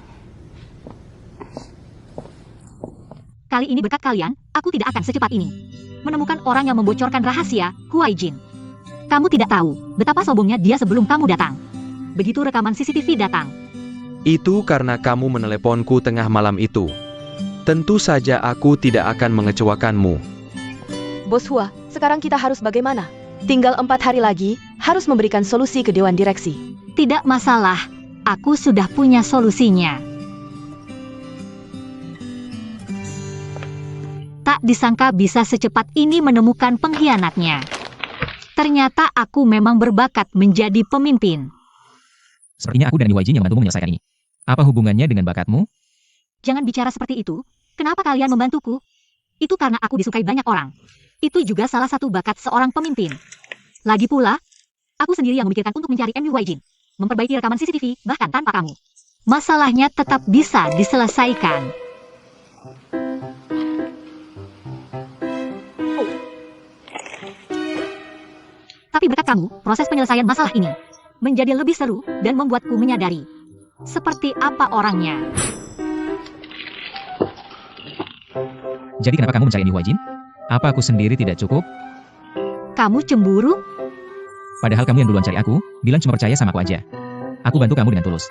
Kali ini berkat kalian, aku tidak akan secepat ini menemukan orang yang membocorkan rahasia Huai Jin. Kamu tidak tahu betapa sombongnya dia sebelum kamu datang. Begitu rekaman CCTV datang. Itu karena kamu meneleponku tengah malam itu. Tentu saja aku tidak akan mengecewakanmu. Bos Hua, sekarang kita harus bagaimana? Tinggal 4 hari lagi, harus memberikan solusi ke Dewan Direksi. Tidak masalah, aku sudah punya solusinya. Tak disangka bisa secepat ini menemukan pengkhianatnya. Ternyata aku memang berbakat menjadi pemimpin. Sepertinya aku dan Yu Waijin yang membantumu menyelesaikan ini. Apa hubungannya dengan bakatmu? Jangan bicara seperti itu. Kenapa kalian membantuku? Itu karena aku disukai banyak orang. Itu juga salah satu bakat seorang pemimpin. Lagi pula, aku sendiri yang memikirkan untuk mencari MU Waijin, memperbaiki rekaman CCTV, bahkan tanpa kamu. Masalahnya tetap bisa diselesaikan. Tapi berkat kamu, proses penyelesaian masalah ini menjadi lebih seru dan membuatku menyadari seperti apa orangnya. Jadi kenapa kamu mencari Yu Waijin? Apa aku sendiri tidak cukup? Kamu cemburu? Padahal kamu yang duluan cari aku, bilang cuma percaya sama aku aja. Aku bantu kamu dengan tulus.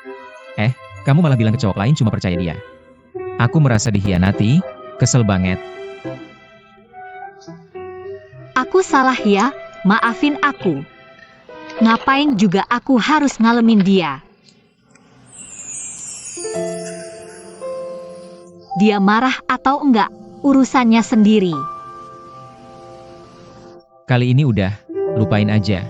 Kamu malah bilang ke cowok lain cuma percaya dia. Aku merasa dikhianati, kesel banget. Aku salah ya, maafin aku. Ngapain juga aku harus ngalamin dia? Dia marah atau enggak, urusannya sendiri. Kali ini udah, lupain aja.